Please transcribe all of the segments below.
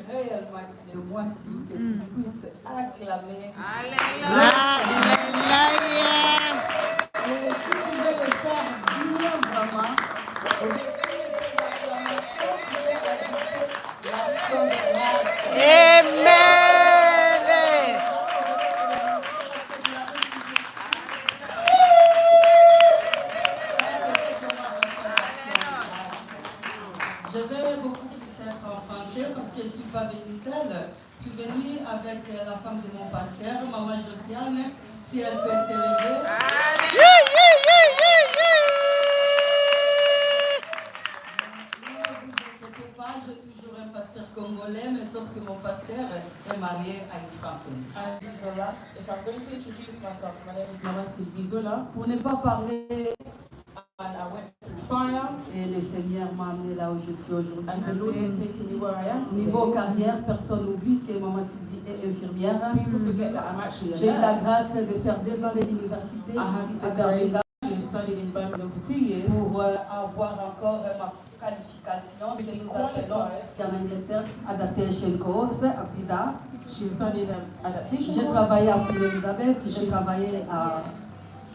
réellement que le mois-ci, que tu puisses acclamer. Alléluia. Et si tu veux le faire bien vraiment, au lieu de l'acclamation, tu veux ajouter l'action de grâce. Amen. Je vais beaucoup plus être en français parce que je ne suis pas venue seule. Je suis venue avec la femme de mon pasteur, Maman Josiane, si elle peut s'élever. Ne vous inquiétez pas, j'ai toujours un pasteur congolais, mais sauf que mon pasteur est marié à une Française. Zola. If I'm going to introduce myself, my name is Mama Sylvie Zola. Pour ne pas parler, And I went through fire, et le Seigneur m'a amené là où je suis aujourd'hui. and the Lord has taken me where I am Niveau today. carrière, personne n'oublie que Maman Sylvie est infirmière. People forget that I'm actually a J'ai eu la nurse. grâce de faire 2 ans de l'université I have ici the à grace Birmingham to have studied in Birmingham for 2 years. pour avoir encore ma qualification que nous appelons en Angleterre Adaptation Course, APIDA. She studied adaptation J'ai course. travaillé à Queen Elizabeth, j'ai travaillé à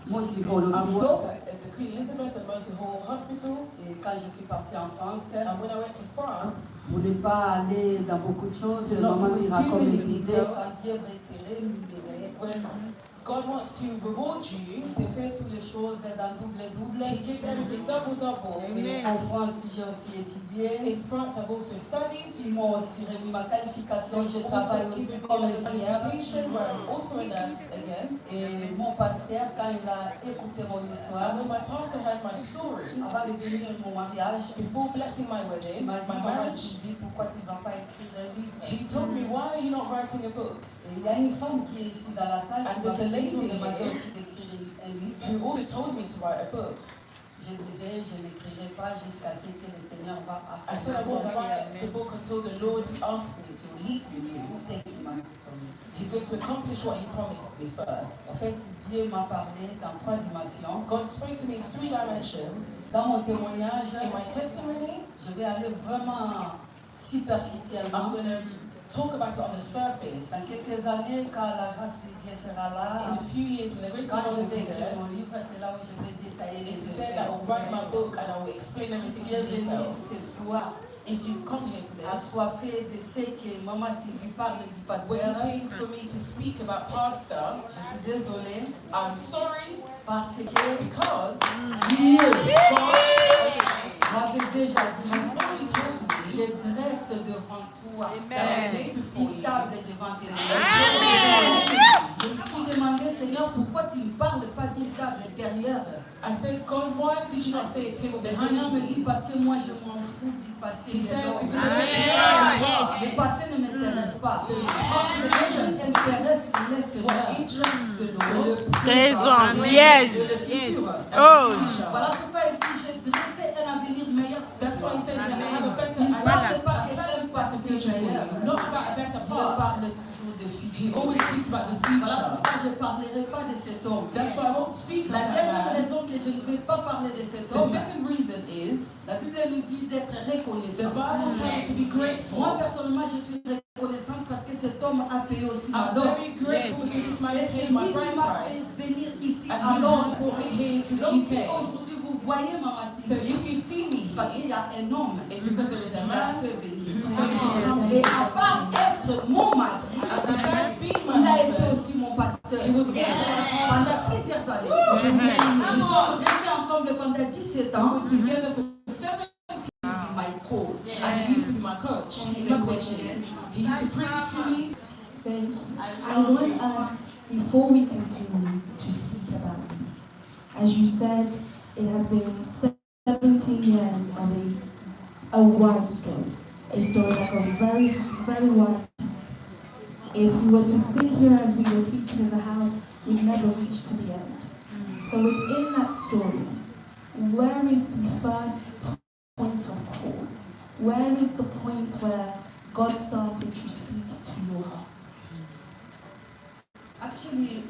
Mosley Hall I Hospital. worked at the Queen Elizabeth and Mercy Hall Hospital. Et quand je suis partie en France, And when I went to France, pour ne pas aller dans beaucoup de choses, To le not maman give us Mira too comme many le disait, details. quand Dieu veut te rémunérer, when God wants to reward you, il te fait toutes les choses dans double. He gives everything double. Et en France, j'ai aussi étudié. In France, I've also studied. Ils m'ont aussi remis ma qualification. Je travaille Also aussi given comme me a infirmière. qualification where I'm also a nurse again. Et mon pasteur, quand il a écouté mon histoire, And when my pastor heard my story, avant de venir mon mariage, before blessing my il wedding, m'a dit, my Maman marriage, Sylvie, pourquoi tu ne vas pas écrire un livre? he told me, why are you not writing a book? Et il y a une femme qui est ici dans la salle qui And m'a there's a lady toujours here demandé aussi d'écrire un livre. Who also told me to write a book. Je disais, je n'écrirai pas jusqu'à ce que le Seigneur va I said I won't write the book until the Lord asks me to release it. C'est qui m'a consommé. He's going to accomplish what he promised me first. En fait, Dieu m'a parlé dans 3 dimensions. God spoke to me in 3 dimensions. Dans mon témoignage, In my testimony, je vais aller vraiment superficiellement. I'm going to talk about it on the surface. Dans quelques années, quand la grâce de Dieu sera In là, a few years, when the grace of quand God je will vais be écrire there, mon livre, c'est là où je vais détailler it les is there that I will write my book and I will explain everything Dieu in béni detail. ce soir, If you've come here today, assoiffé de ce que Maman Sylvie parle du pasteur. waiting for me to speak about Pastor, Je suis désolée I'm sorry parce que because Dieu God m'avait déjà has dit, already told me je dresse devant toi that I lay before une you. table devant tes ennemis. Je me suis demandé, Seigneur, pourquoi tu ne parles pas d'une table intérieure? I said, God, why did you not say a table Le behind Seigneur me dit, me? parce que moi je m'en fous du passé. He said, des because hommes. I don't Le passé ne m'intéresse pas. The Ce past qui interest m'intéresse, le what Seigneur. interests the C'est Lord le Présent. présent. Yes. C'est le futur. Oh. Voilà pourquoi il dit, j'ai dressé un avenir meilleur. That's why he said that I have a better, Il I ne have parle a pas plan qu'un a better passé future for meilleur. you, not about a better Il past. parle toujours de He futur. always speaks about the Voilà future. pourquoi je ne parlerai pas de cet homme. That's why I won't speak La about deuxième that man. raison que je ne vais pas parler de cet The homme, second reason is la Bible nous dit d'être the reconnaissant. Bible tells us to be Moi, grateful. personnellement, je suis reconnaissante parce que cet homme a payé aussi ma I'm dot. very grateful because this man Et paid c'est my lui qui bride m'a fait price. venir ici And à he's the one Londres. who brought me here to the Donc, si UK. aujourd'hui vous voyez Maman So Sylvie, if you see me parce qu'il here, y a un homme it's because there is a qui m'a man fait venir. who made me come Et here. à part être mon mari, And besides being il my a été husband, aussi mon pasteur. he was also my Pendant pastor. plusieurs années. For many Nous years. sommes restés ensemble pendant 17 We ans. were together for 7 C'est my coach. and he used to be my coach in the coaching. He used to preach to me. Thank you. I want us, before we continue, to speak about you. As you said, it has been 17 years of a wide story. A story that goes very, very wide. If we were to sit here as we were speaking in the house, we'd never reach to the end. So within that story, where is the first point of call? Where is the point where God started to speak to your heart? Actually,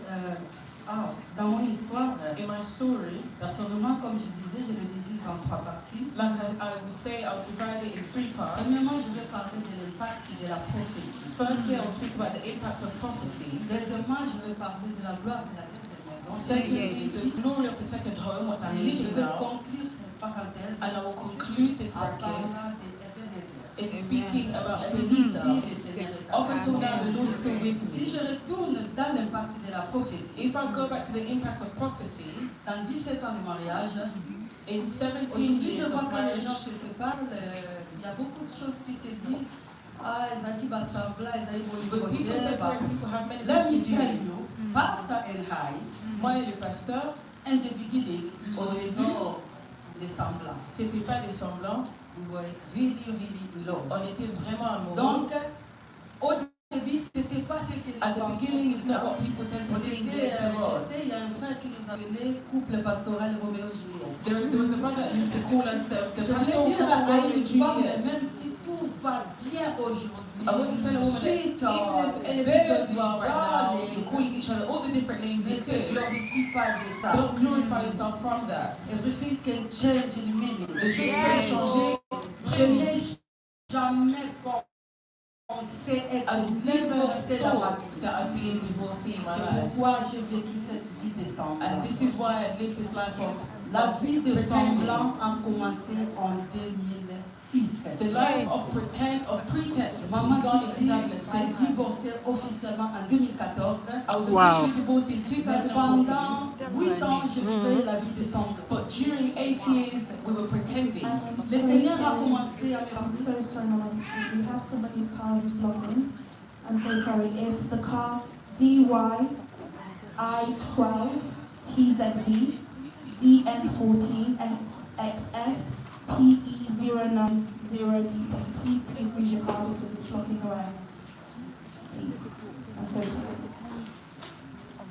dans mon histoire, In my story, personnellement, comme je disais, je le divise en 3 parties. like I would say, I would divide it in 3 parts. Premièrement, je vais parler de l'impact de de la prophétie. Firstly, I will speak about the impact of prophecy. Deuxièmement, je vais parler de la gloire de la deuxième maison. Secondly, the glory of the second home, what I'm Et je living vais now. conclure cette parenthèse And I will conclude this en bracket parlant de Ebenezer. in speaking about Je suis Ebenezer. ici, le Seigneur est Up avec until moi. now, the Lord is still with Si me. je retourne dans l'impact de la prophétie, If I go back to the impact of prophecy, dans 17 ans de mariage, in 17 aujourd'hui je years vois of que les marriage, gens se séparent, il y a beaucoup de choses qui se disent. Ah, Ezaki Bassambla, Ezaki but people separate, people have many Let me things to tell do. you, Pastor and I, Moi et le pasteur, in the beginning, we Au were début, no semblance. c'était pas des semblants, We were really, really in love. on était vraiment amoureux. Donc, au début, c'était pas ce que nous At the pensions. beginning, it's not what people tend to On think était, later on. je sais, il y a un frère qui nous a donné couple pastoral Roméo-Juliette. There was a brother that used to call us the Je pastoral voulais dire à couple Romeo une and femme, Juliet. même si tout va bien aujourd'hui, I want to tell a woman that even if anything goes well right now, you're calling each other all the different names ne you te could. glorifie pas de ça. Don't glorify yourself from that. Everything can change in a minute. Les choses peuvent changer Je très n'ai vite. jamais pensé être I've never divorcée dans ma thought vie. that I'd be a divorcee in my C'est life. pourquoi j'ai vécu cette vie de semblant. And this is why I live this life of La vie de pretending. semblant a commencé en 2006. The life of pretense was Maman begun in Sylvie a 2006. divorcé officiellement en 2014. I was Wow. officially divorced in Mais 2014. pendant 8 ans, je vivais la vie de semblant. But during 8 years, we were pretending. I'm Le so Seigneur a sorry. commencé à me I'm rappeler. so sorry, Mama. We have somebody's car who's logging. I'm so sorry. If the car DYI12 TZV DN14 SXF PE090BP, please bring your car because it's blocking away. Please. I'm so sorry.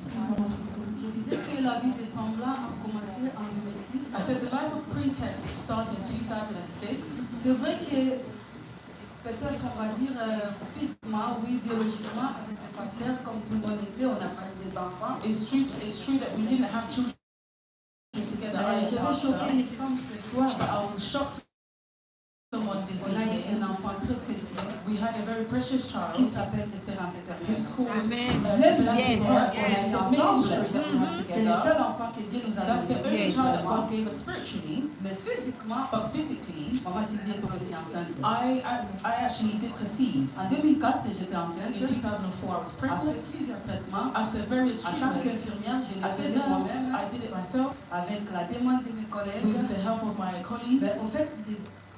Please, Mama. Je disais que la vie de semblant a commencé en 2006. I said the life of pretense started in 2006. C'est vrai que peut-être on va dire physiquement, oui, biologiquement, avec le pasteur, comme tout le monde le sait, on n'a pas eu des enfants. It's true that we didn't have children together. I Je and vais choquer pastor. une femme ce soir. But I will shock someone this On a eu evening. un enfant très précieux We had a very precious qui child s'appelle Espérance Éternelle. who's called Amen. Blessed Yes. Word. Yes. It's the ministry that we had C'est le together. seul enfant que Dieu nous a That's the only donné. child that God gave us spiritually, Mais physiquement, but physically, maman Sylvie était aussi enceinte. I actually did conceive. En 2004, j'étais In enceinte. 2004, I was Après pregnant. 6 heures de traitement, After various en tant treatments, qu'infirmière, je l'ai as fait a de nurse, moi-même I did it myself avec la demande de mes collègues. with the help of my colleagues. Mais au fait,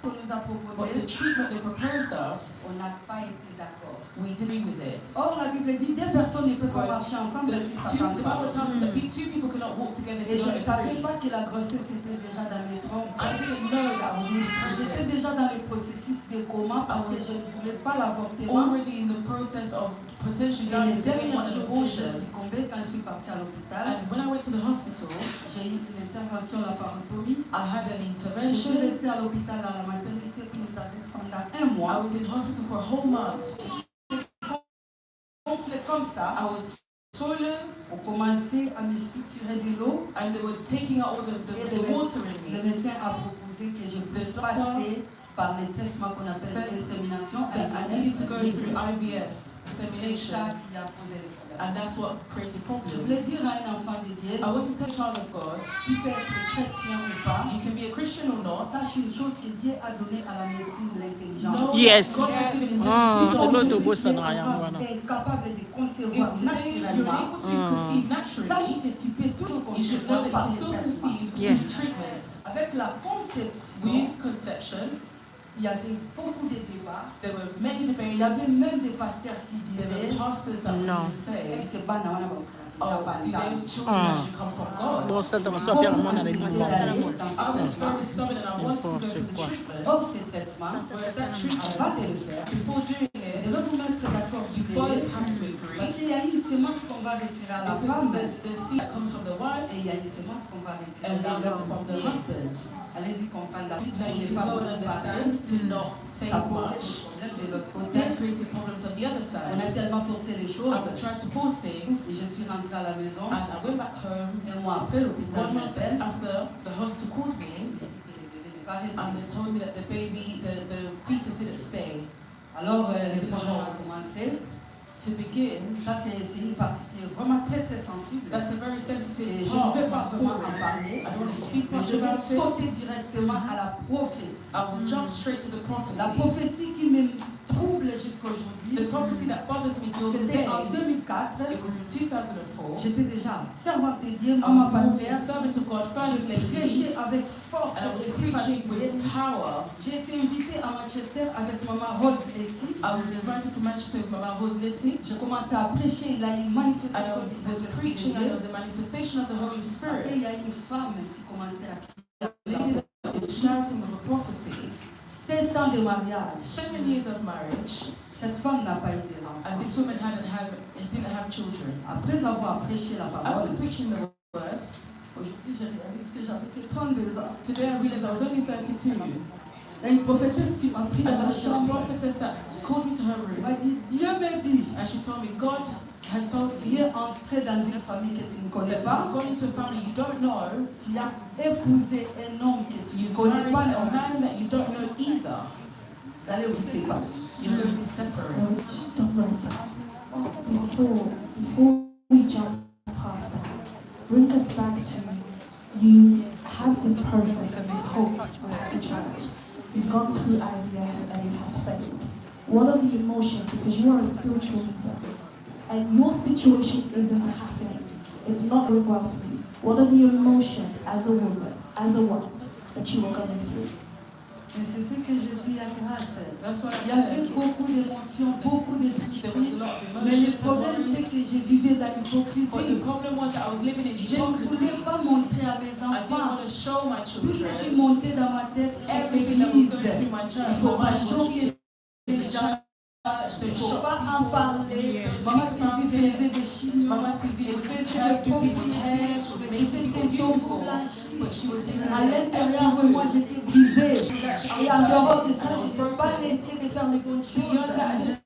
qu'on nous a But the proposé, treatment they proposed us, on n'a pas été d'accord. we didn't agree with it. Or, la Bible dit deux personnes ne peuvent pas Right. marcher ensemble si ça ne The pas. Bible tells us that two people cannot walk together if Et they je ne don't savais agree. pas que la grossesse était déjà dans mes trompes. I didn't know that I was really J'étais pregnant. déjà dans le processus de coma parce que je ne voulais pas l'avortement. Already in the process of potentially Et les dying because I didn't want dernières an jours que j'ai abortion. succombé quand je suis partie à l'hôpital, And when I went to the hospital, j'ai eu une intervention laparotomie. I had an Je suis intervention. restée à l'hôpital à la maternité Elisabeth pendant un I mois. was in hospital for a whole month. Gonflé comme ça, I was swollen on commençait à me soutirer de l'eau. and they were taking out all Et the water in le me. médecin a proposé que je puisse The passer par les traitements qu'on appelle said l'insémination. That I needed to go through IVF, C'est insemination, ça qui a posé le problème. and that's what created Je voulais problems. dire à un enfant de Dieu, I want to tell a child of God, tu peux être chrétien ou pas, you can be a Christian or not. sache une chose que Dieu a donné à la médecine de l'intelligence. Know Yes. that God has given Ah, intelligence. l'autre Aujourd'hui, boss, ça tu es n'a rien, encore voilà. incapable de If concevoir today you're naturellement, able to conceive naturally, sache que tu peux toujours you should know concevoir that par you les can still traitements. conceive Yeah. through treatments. Avec la conception, With conception, il y avait beaucoup de débats. there were many Il y avait debates. même des pasteurs qui There were disaient, pastors that No. would say, est-ce que Bana wana ba- oh, ba- do those children actually come from God? Bon, ça, dans ma soeur, moi, on a les Beaucoup mêmes ont enfants. allé dans ce I was traitement. very stubborn and I wanted to go N'importe through the quoi. treatment. Or ces traitements, Whereas that treatment, avant de le faire, before doing vous it, devez vous mettre d'accord you du both bébé. have to Parce agree. qu'il y a une semence qu'on va retirer à la Because femme there's the seed that comes from the wife et il y a une semence qu'on va retirer and dans one l'homme. from the husband. Allez-y comprendre la suite, Now vous you n'avez can pas go beaucoup and parlé. understand to not say Ça posait much. des problèmes de l'autre côté. That created problems on the other On a side. tellement forcé les choses I tried to force et things je suis rentrée à la maison. and I went back home. Un mois après, l'hôpital 1 month m'appelle. after, the hospital called me Le bébé n'est pas resté. and they told me that the fetus didn't stay. Alors, les projets ont commencé. To begin, Ça, c'est une partie qui est vraiment très, très sensible. that's a very Et sensitive je part ne vais of my pas seulement story. en parler, I don't want to speak mais much je vais about it. sauter directement à la prophétie. I will jump straight to the prophecy. La prophétie qui me trouble jusqu'à aujourd'hui, The prophecy that bothers me till c'était today, en 2004. it was in 2004. J'étais déjà servante de Dieu, I maman was already a pasteur. servant of God, first Je lady, prêchais avec force and I was et preaching vivacité. with power. J'ai été invitée à Manchester avec maman Rose Dessy. I was invited to Manchester with my Rose Lissy, J'ai commencé à prêcher, il y a une and manifestation I du was Saint-Esprit de preaching, and Dieu. there was a manifestation of the Holy Après, Spirit. il y a une femme qui commençait à A lady that was shouting with a prophecy. 7 ans de mariage. 7 years of marriage, Cette femme n'a pas eu des and enfants. this woman didn't have children. Après avoir prêché la parole, After preaching the word, aujourd'hui j'ai réalisé que j'avais que 32 ans. today I realized I was only 32. Il y a une prophétesse qui m'a pris And dans there la was a chambre. prophetess that called me to her Elle room, m'a dit, Dieu m'a dit, and she told me, God has told tu me es entré dans une famille que tu ne connais that pas. you've gone into a family you don't know, Tu as épousé un homme que tu ne you've connais married pas. a Non. man that you don't know either. Vous allez vous séparer. You're going to separate. Just stop right there. Before we jump past that, bring us back to you have this process and this hope with the church. You've gone through IVF and it has failed. What are the emotions? Because you are a spiritual leader and your situation isn't happening. It's not going well for you. What are the emotions as a woman, as a wife, that you are going through? Mais c'est ce que je dis à grâce. That's what Il y I avait said. beaucoup d'émotions, beaucoup de soucis. There was a lot of Mais le emotions and problème, c'est worries. que je vivais dans But the l'hypocrisie. problem was that I was living in Je ne voulais hypocrisy. pas montrer à mes I didn't enfants want to show my tout ce qui children montait dans ma tête, c'est everything that was l'église. going through my Il church. ne faut My pas mind was choquer the les gens. church, Il ne don't faut shock pas en people. parler. Don't Maman speak about Sylvie it. faisait des chignons. Mama Sylvie Elle was faisait trying des to do people's hair, she was copies. making people C'était ton beautiful, boulanger. but she was busy À with l'intérieur de empty moi, room. j'étais brisée. Et en dehors de ça, je ne peux pas laisser de faire les bonnes Beyond that, I choses. didn't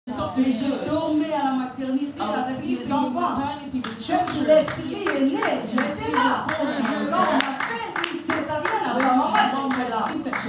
stop doing Et je good. dormais à la maternité I was avec sleeping les in enfants. maternity with Quand children. Leslie est née, j'étais là. Quand on a fait une césarienne à sa maman, j'étais là.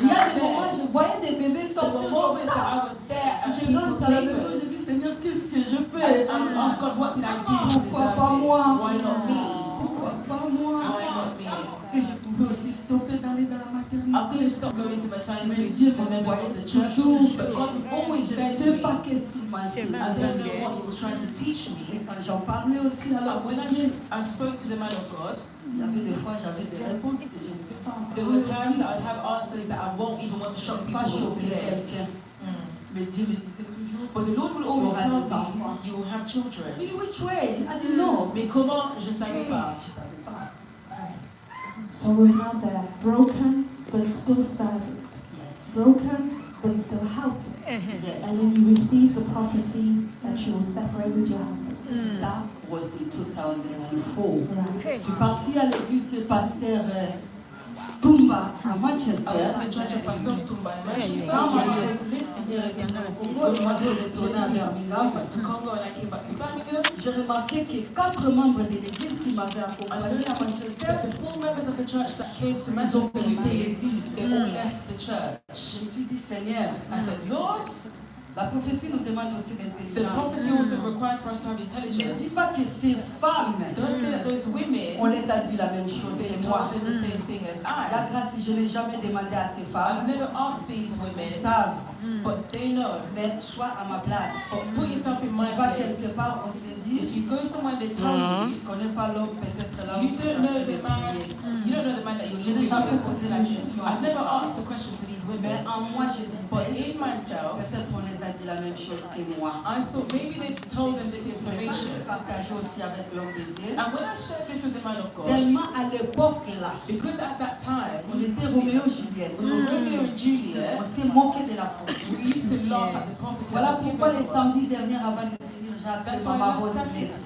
Il y a des moments, je voyais des bébés There sortir were comme moments that ça. I was there as Je people's rentre à la maison, je neighbors. dis, Seigneur, qu'est-ce que je And fais? I would ask God, what did I do to deserve this? Pourquoi pas moi? Why not me? Pourquoi pas moi? Why not me? Et je pouvais aussi stopper d'aller dans la I maternité. couldn't stop going to maternity Mais with Dieu the members of the church, toujours. but God always Je said ne to sais me, pas qu'est-ce qu'il m'a dit. I don't know what He was trying to teach Et me. quand j'en parlais aussi à And l'homme when de Dieu, I spoke to the man of God, il y avait des fois, j'avais des réponses que je ne peux pas en there parler were times aussi. that I'd have answers that I won't even want to shock people Pas with choquer today. quelqu'un. Mais Dieu me disait toujours. But the Lord will always tell me, you will have Il children. dit, which way? I didn't know. Mais comment? Je savais pas. Je ne savais pas. So we're now there, broken but still serving, Yes. broken but still helping. Yes. And then you receive the prophecy that you will separate with your husband. That was in 2004. Right. Je suis partie à l'église de pasteur Tumba à Manchester. I was in the church of Pastor Tumba in Manchester. Quand ma mère est retournée au Congo, moi je suis retournée à Birmingham. Went to Congo and I came back to Birmingham. J'ai remarqué que 4 membres de l'église qui m'avaient I accompagné noticed à that Manchester, the 4 members of the church that came to ils ont Manchester with quitté me, l'église. they all left the church. Je me suis dit, Seigneur, I said, Lord, la prophétie nous demande aussi the d'intelligence. prophecy also requires for us to have Ne dis intelligence. pas que ces femmes, Don't say that those on women, les a dit la même chose they que moi. told them the same thing as La I. grâce, je n'ai jamais demandé à ces I've femmes. never asked these Ils women, savent, but they know. mais sois à ma place. But put yourself in Tu my vas quelque place. part, on te If dit, you go somewhere, they tell you, tu ne connais pas l'homme, peut-être là où you tu don't vas know te the man, débrouiller. you don't know the man that you're Je n'ai living jamais with. posé la question à I've ces never femmes. asked the question to these Mais women, en moi, je but disais, in myself, peut-être on les a dit la même chose que moi. I thought maybe they told them this Mais quand information. je partageais aussi avec l'homme de Dieu, And when I shared this with the man of God, tellement à l'époque là, because at that time, on était Roméo et Juliette. we were Romeo and Juliet, On s'est moqué de la prophétie. we used to laugh at the prophecy Voilà that was pourquoi given les to us. samedis derniers, avant de venir, j'ai appelé That's why Maman last Rose.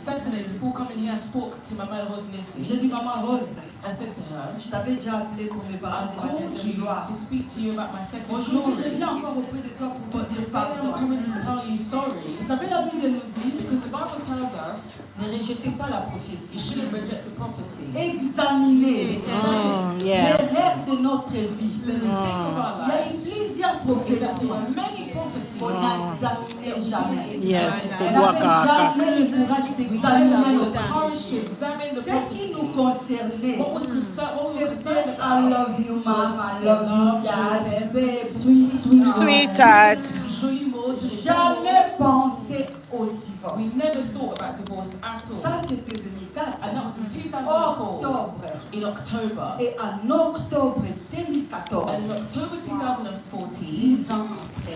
Saturday, before coming here, I spoke to Mama Rose Lissy. J'ai dit, Maman Rose, I said to her, je t'avais déjà appelé pour me I parler de ma called deuxième you gloire. to speak to you about my second Aujourd'hui, je glory, viens encore auprès de toi pour but te dire today I'm pardon. coming to tell you sorry, Vous savez, la Bible nous dit, because the Bible tells us ne rejetez pas la you prophétie. shouldn't reject a prophecy. Examinez yeah. les rêves de notre vie. The mistake of our Il y a life eu plusieurs is that there prophéties. were many prophecies n'examinait jamais. Yes, On n'avait jamais le courage We d'examiner didn't le have the prophétie. courage to examine the Ce qui nous prophecy. concernait, What we were concerned c'était I about love you, mom, I love love, you, dad, them, babe, Sweet, sweet Sweetheart. surely more to the jamais pensé au divorce. We never thought about divorce at all. Ça, c'était 2004. And that was in 2004, Octobre. in October. Et en octobre 2014, And in October 2014, 10 ans après,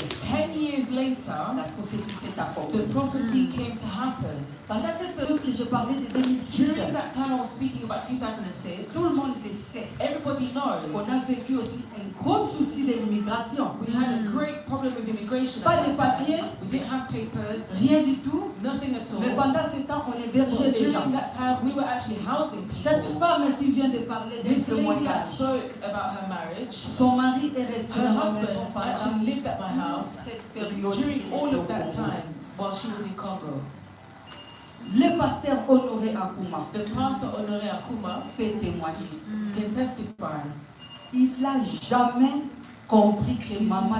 10 years later, la prophétie s'est accomplie. the prophecy came to happen. Pendant cette période que je parlais de 2006, During that time I was speaking about 2006, tout le monde le sait. everybody On knows a vécu aussi un gros souci de l'immigration. we had a great problem with immigration. Pas At de that papier. time. We didn't have papers, Rien du tout. nothing at Mais all. pendant ce temps, on hébergeait But les gens. during that time, we were actually housing Cette people. femme qui vient de parler de This ce lady that témoignage, spoke about her marriage, son mari est resté her dans la maison husband pendant actually lived at my house cette période. during all of that time while she was in Congo. Le pasteur Honoré Akuma The pastor Honoré Akuma peut témoigner. can testify. Il n'a jamais compris que maman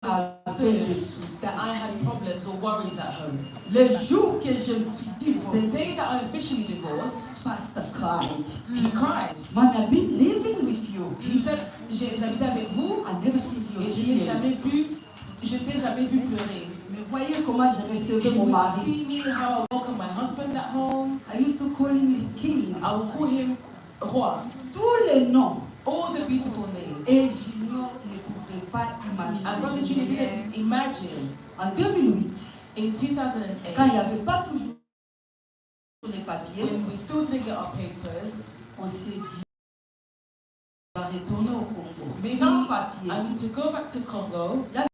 avait des soucis. That I had problems or worries at home. Le jour que je me suis The divorcée, day that I officially divorced, Pastor cried. he cried. Mommy, I've been living with you. He said, j'habitais avec vous I never seen you et je n'ai tears. jamais vu, je t'ai jamais vu pleurer. Mais voyez comment je recevais You mon would mari. see me how I welcome my husband at home. I used to call him king. I would call him Roi. Tous les noms. All the beautiful names. Et Junior ne pouvait pas And Brother imaginer. Junior didn't imagine En 2008, in quand il n'y 2008, avait pas toujours les papiers, when we still didn't get our papers, on s'est dit, on va retourner au Congo. maybe Sans papier. I need to go back to Congo without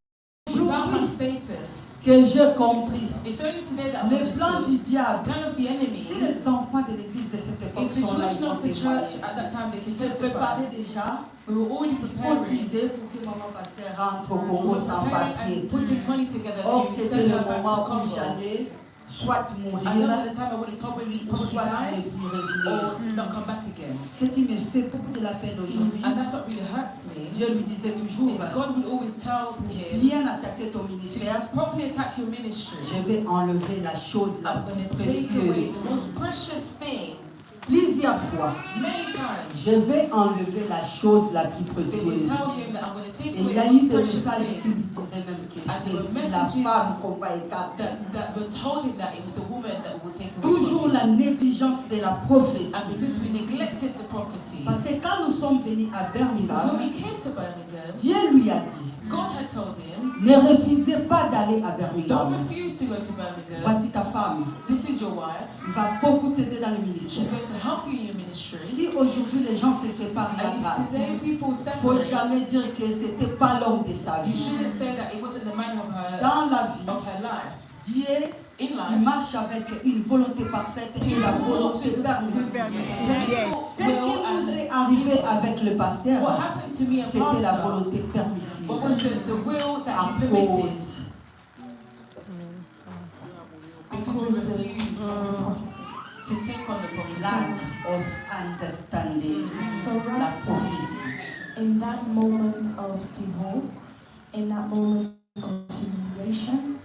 my Aujourd'hui status. que j'ai compris It's only today that I les plans du understood diable. plan of the enemy. Si les enfants de l'église de cette époque If the sont là, ils children vont of the témoigner. church at that time they can Ils se testify. préparaient déjà, We were already preparing. cotiser pour que maman pasteur rentre au We Congo were sans preparing papier. and putting money together Or to c'était send le her back to moment où Congo. j'allais soit I know mourir, at the time I would have probably ou soit died ne plus revenir. or not come back again. Ce qui me fait beaucoup de la peine aujourd'hui, And that's what really hurts me. Dieu lui disait toujours, Is God would always tell him viens attaquer ton ministère, to properly attack your ministry. je vais enlever la chose la I'm going plus to take away précieuse. the most precious thing Plusieurs fois, many times. je vais enlever la chose la plus They would précieuse. tell him that I'm going to take Et away il y a the eu most des precious messages qui thing. lui disaient même que And there were c'est la messages femme qu'on va écarter. that were told him that it was the woman that will take away Toujours from him. la négligence de la prophétie. And because we neglected the prophecies, Parce que quand nous sommes venus à because when Birmingham, we came to Birmingham, Dieu lui a dit, God had told him, ne refusez pas d'aller à don't Birmingham. refuse to go to Birmingham. Voici ta femme. This is your wife. Il va beaucoup t'aider dans le She's ministère. going to help you in your ministry. Si aujourd'hui les gens se séparent à la And if grâce, today people il ne faut separate, jamais dire que c'était pas l'homme de sa you vie. shouldn't say that it wasn't the man of her Dans la vie, life. Dieu In il life, marche avec une volonté parfaite et la volonté permissive. Ce qui nous est arrivé avec le pasteur, what happened to me and c'était la Pastor, volonté permissive. what was the will that À he permitted? cause Because we refused to take on the lack prophecy. of understanding. So La right prophétie. in that moment of divorce, in that moment of humiliation,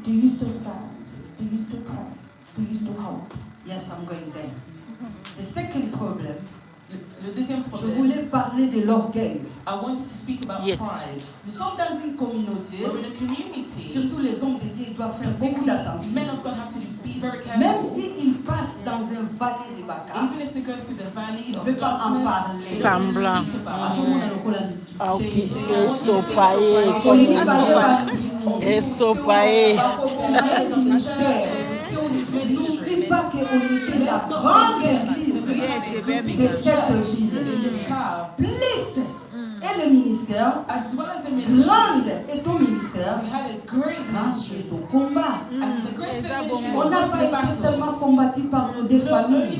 do you still stand? Do you still pray? Do you still hope? Yes, I'm going there. The second problem, Le deuxième je problème, voulais parler de l'orgueil. I wanted to speak about Yes. pride. Nous sommes dans une communauté, We're in a community. surtout les hommes de Dieu, ils doivent faire beaucoup Particularly, d'attention. men of God have to be very Même careful. s'ils passent dans un vallée de Baka, Even if they go through the valley ils ne of veulent pas en parler. darkness, they don't Semblant. speak À about ce it. moment, on a Ah, ok. They Et want so to be paye, so Oni pride. baye basimi. Et so paye. The heads of the church Ministère. kill his N'oublie ministry. pas qu'on était la Let's not grande forget église that we had a great big de church cette ville. in this town. Plus, et le ministère, As well as the ministry, grande est ton ministère, we had a great grande ministry. est ton combat. And the great ministry On n'a was pas été seulement combattu par nos deux not only familles,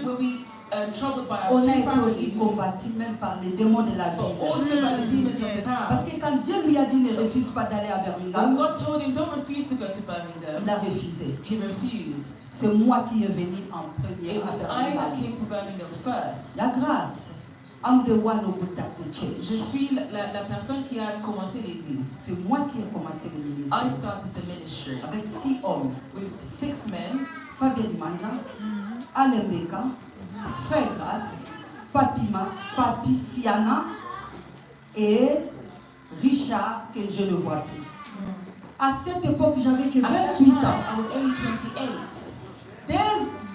were we troubled by our on two a été aussi families, combattu même par les démons de la but vie. also by the demons of the Parce town. que quand Dieu lui a dit ne refuse pas d'aller à When Birmingham, God told him, don't refuse to go to il Birmingham, a refusé. he refused. C'est moi qui est venu en premier It à was I that Birmingham. came to Birmingham first. La grâce I'm the one who put up the church. Je suis la personne qui a commencé l'église. C'est moi qui ai commencé le ministère. I started the ministry Avec 6 hommes. with 6 men. Fabien Dimanja, Alain Beka, Frère Grasse, Papi Siana et Richard, que je ne vois plus. À cette époque, j'avais que At that 28 time, ans. I was only 28.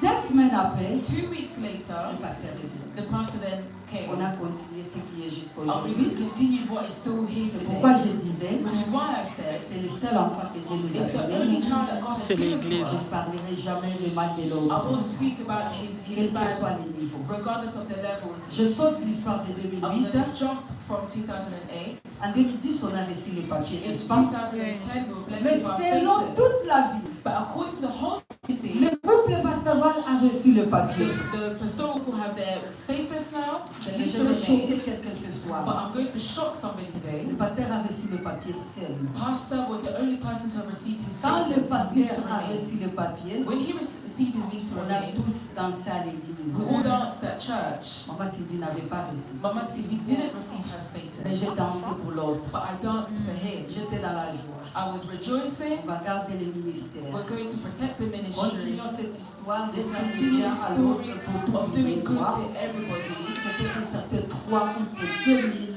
Des semaines après, 2 weeks later, le pasteur est venu. the pastor then came. On a continué ce qui est jusqu'à We aujourd'hui. continued what is still here C'est pourquoi today. je disais, Which is why I said, c'est le seul enfant que Dieu nous it's the a only donné. child that God has C'est given to l'église. Je ne us. parlerai jamais de mal de I l'autre, won't speak about his quel que soit bad, le niveau. regardless of the levels. Je saute l'histoire de I'm 2008. going to jump from 2008. En 2010, on a laissé les papiers, In n'est-ce pas? 2010, we were blessed Mais with our selon status. toute la vie, But according to the whole city, le couple pastoral a reçu le papier. the pastoral will have their status now, the Mais je letter vais choquer remains. quelqu'un ce But soir. I'm going to shock somebody today. Le pasteur a reçu le papier seul. Pastor was the only person to have received his Quand le status, his letter pasteur a remains. reçu le papier, When he received his letter on a remains, tous dansé à l'église. we all danced at church. Maman Sylvie n'avait pas reçu. Mama Sylvie didn't receive her Mais j'ai status, dansé pour l'autre. but I danced for him. J'étais dans la joie. I was rejoicing. On va garder le ministère. We're going to protect the ministry. Continuons cette histoire de Let's faire du continue bien the à l'autre story pour tout of le doing good monde. to everybody. C'était le certain 3 août 2010.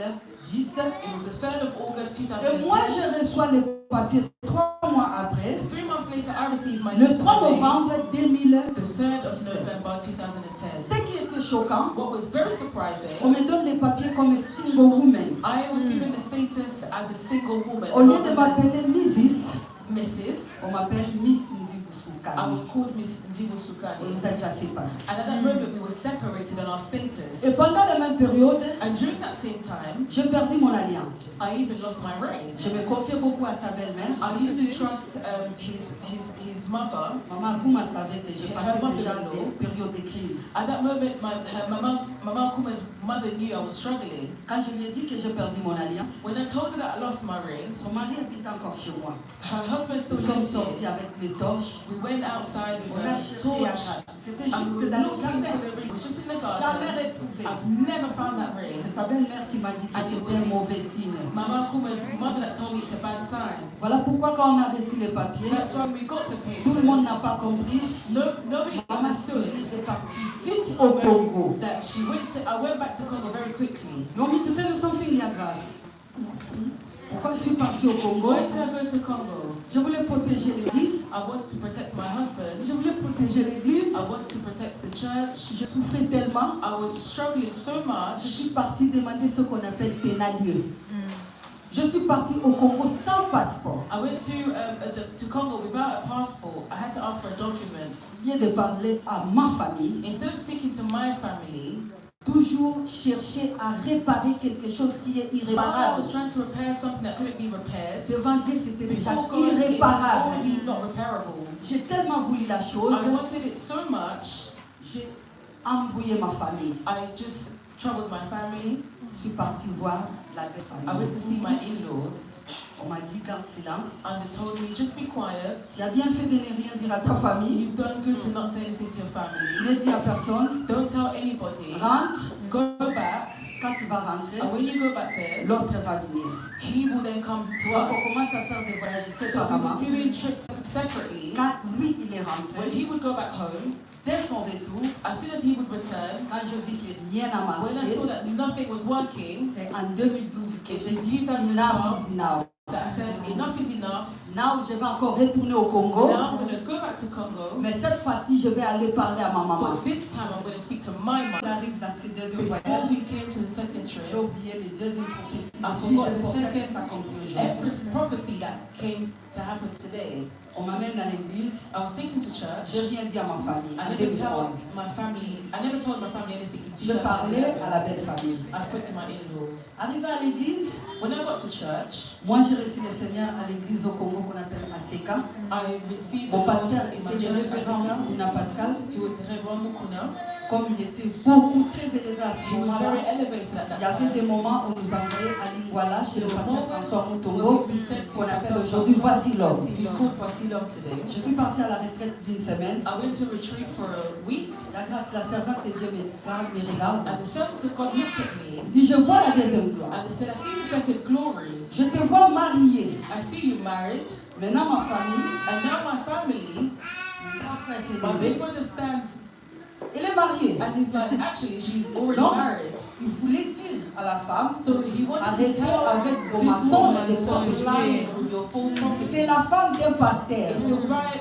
It was the 3rd of August Et moi, 2010. je reçois le papier 3 mois après. 3 months later, I received my Le letter 3 remains, novembre 2000. the 3rd of November 2010. Ce qui était choquant, What was very on surprising, me donne les papiers comme single woman. I was given the status as a single woman. Au lieu rather de than m'appeler Mrs., Mrs. on m'appelle Miss I Nzibusukani. was called Miss Nzibu On Sukani. nous a déjà séparés. And at that moment, we were separated on our status. Et pendant la même période, And during that same time, j'ai perdu mon alliance. I even lost my ring. Je me confiais beaucoup à sa belle-mère. I used to trust his mother. Maman Kouma savait que je passais déjà des périodes de crise. At that moment, Mama Kuma's mother knew I was struggling. Quand je lui ai dit que j'ai perdu mon alliance, When I told her that I lost my ring, son mari habite encore chez moi. her husband still Nous sommes lives sortis here. avec les torches. We went outside with On a a cherché à torch grâce. C'était and we juste were dans le looking for jardin. the ring. It was just in the Jamais garden. retrouvé. I've never found that ring. C'est sa belle-mère qui m'a dit que c'était un mauvais signe. Mama Kuma's mother that told me it's a bad sign. Voilà pourquoi quand on a reçu les papiers, That's why we got the tout le monde papers. n'a pas compris. Nobody Maman understood est partie vite au Congo. that I went back to Congo very quickly. You want me to tell you something, Lia Grace? Yes, please. Pourquoi je suis partie au Congo? Why did I go to Congo? Je voulais protéger l'église. I wanted to protect my husband. Je voulais protéger l'église. I wanted to protect the church. Je souffrais tellement. I was struggling so Je much. suis partie demander ce qu'on appelle pénalieux. Je suis partie au Congo sans passeport. I went to Congo without a passport. I had to ask for a document. Au lieu de parler à ma famille, Instead of speaking to my family, toujours chercher à réparer quelque chose qui est I irréparable. was trying to repair something that couldn't be repaired. Devant Dieu, c'était déjà Before God, it was irréparable. already not repairable. J'ai tellement voulu la chose, I wanted it so much, j'ai embrouillé ma famille. I just troubled my family. Je suis partie voir la belle I famille. went to see my in-laws, On m'a dit garde silence. and they told me, just be quiet. Tu as bien fait de ne rien dire à ta famille. You've done good to not say anything to your family. Ne dis à personne. Don't tell anybody. Rentre. Go back, Quand tu vas rentrer, and when you go back there, l'autre va venir. he will then come to Donc on us. commence à faire des voyages So we séparément. were doing trips separately. Quand lui, il est When rentré, he would go back home, dès son retour, as soon as he would return, quand je vis que rien n'a when I marché, saw that nothing was working, c'est en 2012 que it j'ai was dit 2012 enough is now. that I said, enough is enough. Now, je vais encore retourner au Congo, Now I'm going to go back to Congo, mais cette fois-ci, je vais aller parler à ma maman. but this time I'm going to speak to my On mother. arrive dans ce deuxième Before voyage. we came to the second J'ai trip, oublié les deuxièmes prophéties. I Juste forgot the pour faire que second ça conclue aujourd'hui. every prophecy that came to happen today. On m'amène à l'église. I was taken to Je church. n'ai rien dit à ma famille. I En never told 2011. my family. I never told my family anything. in Je parlais à la 2011. belle famille. I spoke to my in-laws. Arrivé à l'église, When I got to church, moi j'ai reçu le Seigneur à l'église au Congo qu'on appelle Aseka. I received the Mon Lord pasteur in my était le church, représentant Africa. Kuna Pascal. He was Reverend Mukuna. comme il était beaucoup très élevé à ce He was moment-là, very elevated at il y that avait des time. moments où nous envoyait à Lingwala chez le There were pasteur moments François where Moutongo, we sent to qu'on appelle Pastor aujourd'hui François. Voici l'homme. He's called Voici-l'homme today. Je suis partie à la retraite d'une semaine. I went to retreat for a week, La grâce, la servante de Dieu me regarde. and the servant of God looked at me, Il dit, je vois la deuxième gloire. and they said, I see the second glory. Je te vois marié. I see you married, Maintenant, ma famille, and now my family, mon grand frère s'est my levé. big brother stands, Il est marié. and he's like, actually, she's already Donc, married. il voulait dire à la femme, So he wanted to arrêtez tell avec vos this mensonges woman, et stop prophéties. lying with your false C'est prophecy. la femme d'un pasteur.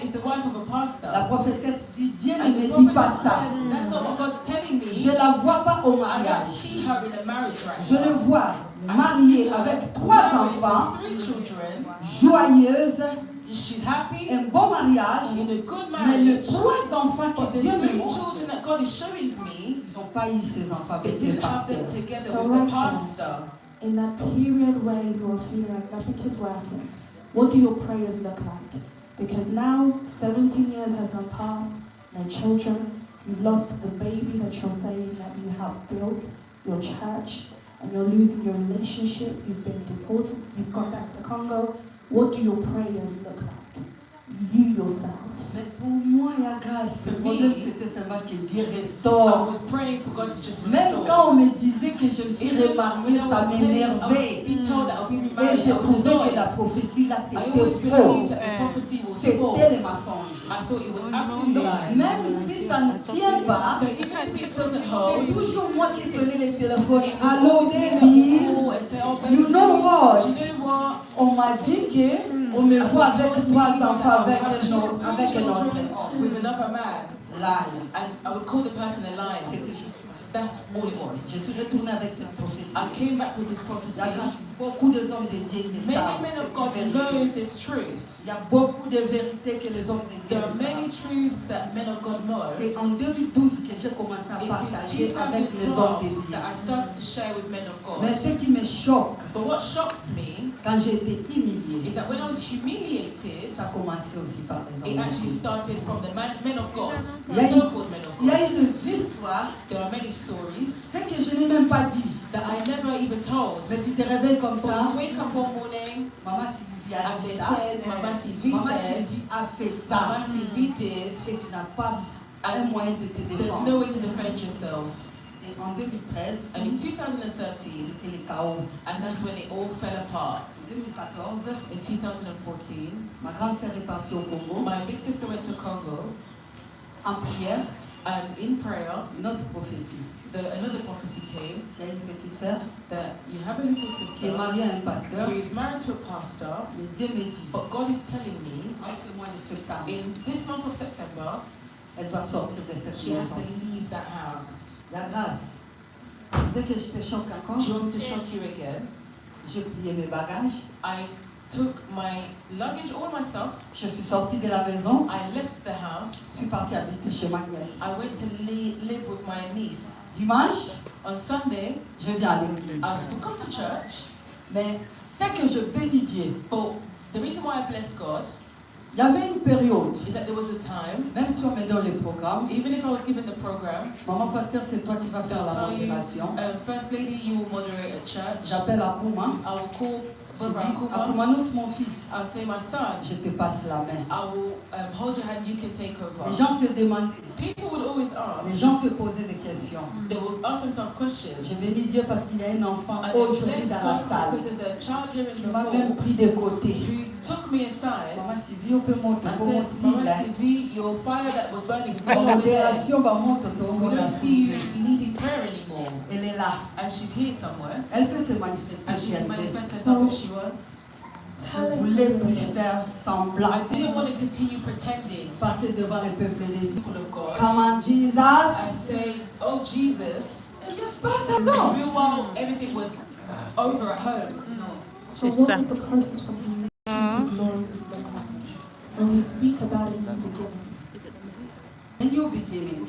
It's the wife of a pastor. La prophétesse dit, Dieu ne And the me dit pas prophet ça. said, that's not what God's telling me. Je ne la vois pas au I don't mariage. see her in a marriage right Je le now. vois I see mariée her avec 3 married enfants, with 3 children. joyeuse, She's happy un bon mariage, in a good mais les marriage. 3 enfants But que the Dieu me 3 montre, children that God is showing me, ils n'ont pas eu ces enfants they avec le didn't have them pasteur. together So with right the now- pastor. In that period where you are feeling like nothing is working, what do your prayers look like? Because now 17 years has gone past, no children, you've lost the baby that you're saying that you have built, your church, and you're losing your relationship, you've been deported, you've gone back to Congo. What do your prayers look like? You yourself. Mais pour moi, il y a grâce. Le For problème, me, c'était seulement que Dieu I restaure. was praying for God to just Même restore. quand on me disait que je me suis Even remariée, when I ça was telling- I m'énervait. was being told that I'll be Et remarried, je I was trouvais que la annoyed. prophétie là, I c'était always faux. believed that the prophecy was C'était les false. mensonges. I thought it was absolute Donc, lies. même si ça ne tient pas, So even if it doesn't c'est hold, toujours moi qui prenais le téléphone. it was Allô, always me that baby. would call and say, oh baby, You know what? you know what? On m'a dit que on me voit avec 3 enfants avec un autre homme. With another man, Liar. and I would call the person a liar. C'était juste ça. That's all it was. Je suis retournée avec cette prophétie. I came back with this Il prophecy. y a beaucoup de hommes de Dieu qui Many savent men of cette God vérité. know this truth. Il y a beaucoup de vérités que les hommes de Dieu There are savent. many truths that men of God know. C'est en 2012 que j'ai commencé à It's partager in avec les hommes de 2012 Dieu. that I started to share with men of Mais God. ce qui me choque, But what shocks me quand j'ai été humiliée, is that when I was humiliated, ça a commencé aussi par les it hommes de actually Dieu. started from the men of God, the Yeah, so-called men of Il y a God. eu des histoires, There are many stories ce que je n'ai même pas dit. that I never even told. Mais tu te réveilles comme But ça, you wake up one morning Maman Sylvie a and dit they ça, said, Mama Sylvie Maman said, Sylvie a fait ça, Mama Sylvie did, et tu n'as pas un and moyen de te there's défendre. no way to defend yourself. Et en 2013, And in 2013, c'était le chaos. and that's when it all fell apart. En 2014, In 2014, ma grande sœur est partie au Congo my big sister went to Congo, en prière, and in prayer, une autre prophétie. another prophecy came Tu as une petite sœur that you have a little qui est sister mariée à un pasteur. who is married to a pastor, Mais Dieu me dit, but God is telling me en ce mois de septembre, in this month of September, elle doit sortir de cette she has maison. to leave that house. La grâce. Tu veux que je te choque encore? Do you want me to shock you again? J'ai plié mes bagages. I took my luggage, all my stuff. Je suis sortie de la maison. I left the house. Je suis partie habiter chez ma nièce. I went to live with my niece. Dimanche, On Sunday, je viens à l'église. I was to come to church, Mais c'est que je bénis Dieu. but the reason why I bless God Il y avait une période, is that there was a time, même si on me donne les programmes, even if I was given the program, maman pasteur, c'est toi qui vas faire they'll la tell you, modération. First Lady, you will moderate a church. J'appelle Akuma. I will call Je Brother dis, Akuma. Akumanos, mon fils, I'll say, my son, je te passe la main. I will hold your hand, you can take Les over. gens se demandaient, People would always les ask, gens se posaient des questions. they would ask themselves Je questions. bénis Dieu parce qu'il y a un enfant And aujourd'hui bless dans la God salle because there's a child here in qui the m'a même room pris de côté. who took me aside. Maman Sylvie, on peut monter I comme said, aussi Mama là. Sylvie, your fire that was burning is La no longer there. modération va monter tout le We monde don't a see you souffert. needing prayer anymore. Elle est là. And she's here somewhere. Elle peut se manifester And si she elle can veut. manifest herself if she wants. Tell Je us voulais something. lui faire semblant. I didn't want to continue pretending to Passer devant le peuple de the Dieu. people of God Come on, Jesus. and say, oh Jesus, Et qu'est-ce qui se passe là? meanwhile everything was over at home. So C'est what ça. would the process from humility to glory look like? When we speak about it in the beginning, In your beginning.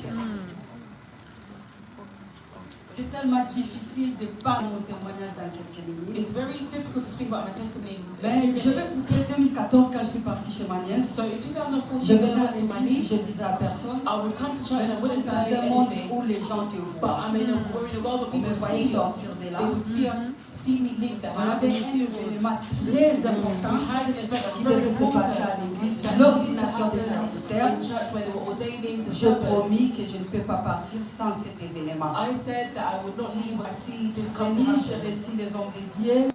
C'est tellement difficile de parler mon témoignage dans quelques minutes. It's very difficult to speak about my testimony. Mais je vais vous dire 2014 quand je suis partie chez ma nièce. So in 2014, Je when venais I à went to my l'église, je niece, disais à personne. I would come to church and wouldn't Dans say un monde anything. où les gens te But voient. we're in a world where people see us. They would see me leave the On house. avait un événement très important We had an event that's qui very devait se passer à important. l'église, That needed to l'ordination des happen serviteurs. in church where they were ordaining the Je servants. promis que je ne peux pas partir sans cet événement. I said that I would not leave when I see this J'ai come to dit, j'ai happen. reçu les hommes de Dieu.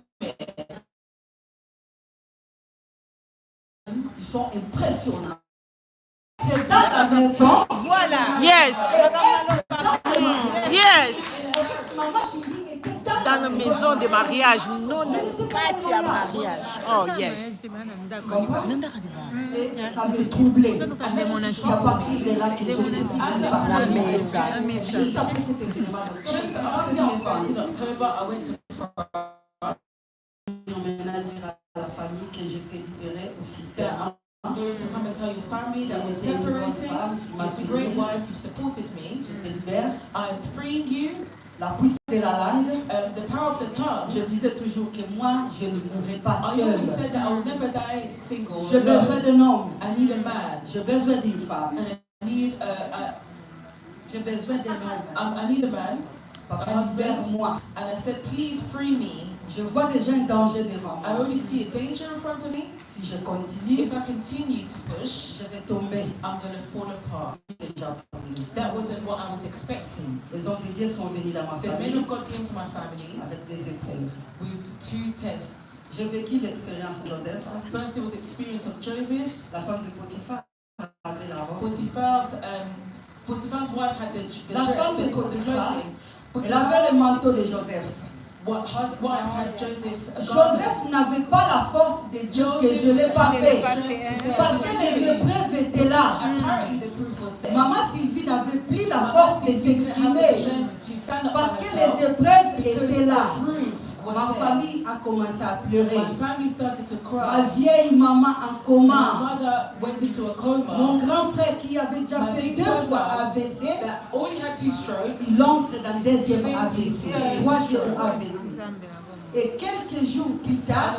Ils sont impressionnants. C'est dans la maison. Voilà. Yes. Yes. Maman Sylvie était Dans la maison de mariage. Non, pas de mariage. Oh, yes. Tu comprends? Et ça me troublait. C'est à partir de là que j'ai décidé de parler. Juste après cet événement, Just after the event in October, I went to France. on m'a dit à la famille que j'étais libérée officiellement. I'm going to come and tell your family that we're separating. It's a great wife, you supported me. Je te libère. I'm freeing you. La puissance de la langue. The power of the tongue. Je disais toujours que moi, je ne mourrai pas I always seule. said that I will never die single. J'ai besoin d'un homme. I need a man. J'ai besoin d'une femme. And I need J'ai besoin d'un homme. I need a man. Papa, libère-moi. And I said, please free me. Je vois déjà un danger devant I moi. already see a danger in front of me. Si je continue, If I continue to push, je vais tomber. I'm going to fall apart. Déjà tombé. That wasn't what I was expecting. Les hommes de Dieu sont venus dans ma The men famille of God came to my family avec des épreuves. with 2 tests. J'ai vécu l'expérience de Joseph. First, it was the experience of Joseph. La femme de Potiphar avait la robe. Potiphar's wife had the La dress, femme de the Potiphar, clothing. elle avait le manteau de Joseph. His wife had Joseph's garment. Joseph n'avait pas la force de dire que je ne l'ai pas fait. Parce que les épreuves étaient là. Apparently the proof was there. Maman Sylvie n'avait plus la Mama force de Sylvie didn't have the s'exprimer. strength to stand up Parce for que herself les épreuves because étaient là. the proof was Ma there. famille a commencé à pleurer. My family started to Ma cry. vieille maman en My coma. mother went into a coma. Mon grand frère qui avait déjà My fait big 2 fois brother AVC, that only had 2 strokes. il entre dans le deuxième AVC, 3e AVC. Et quelques jours plus tard,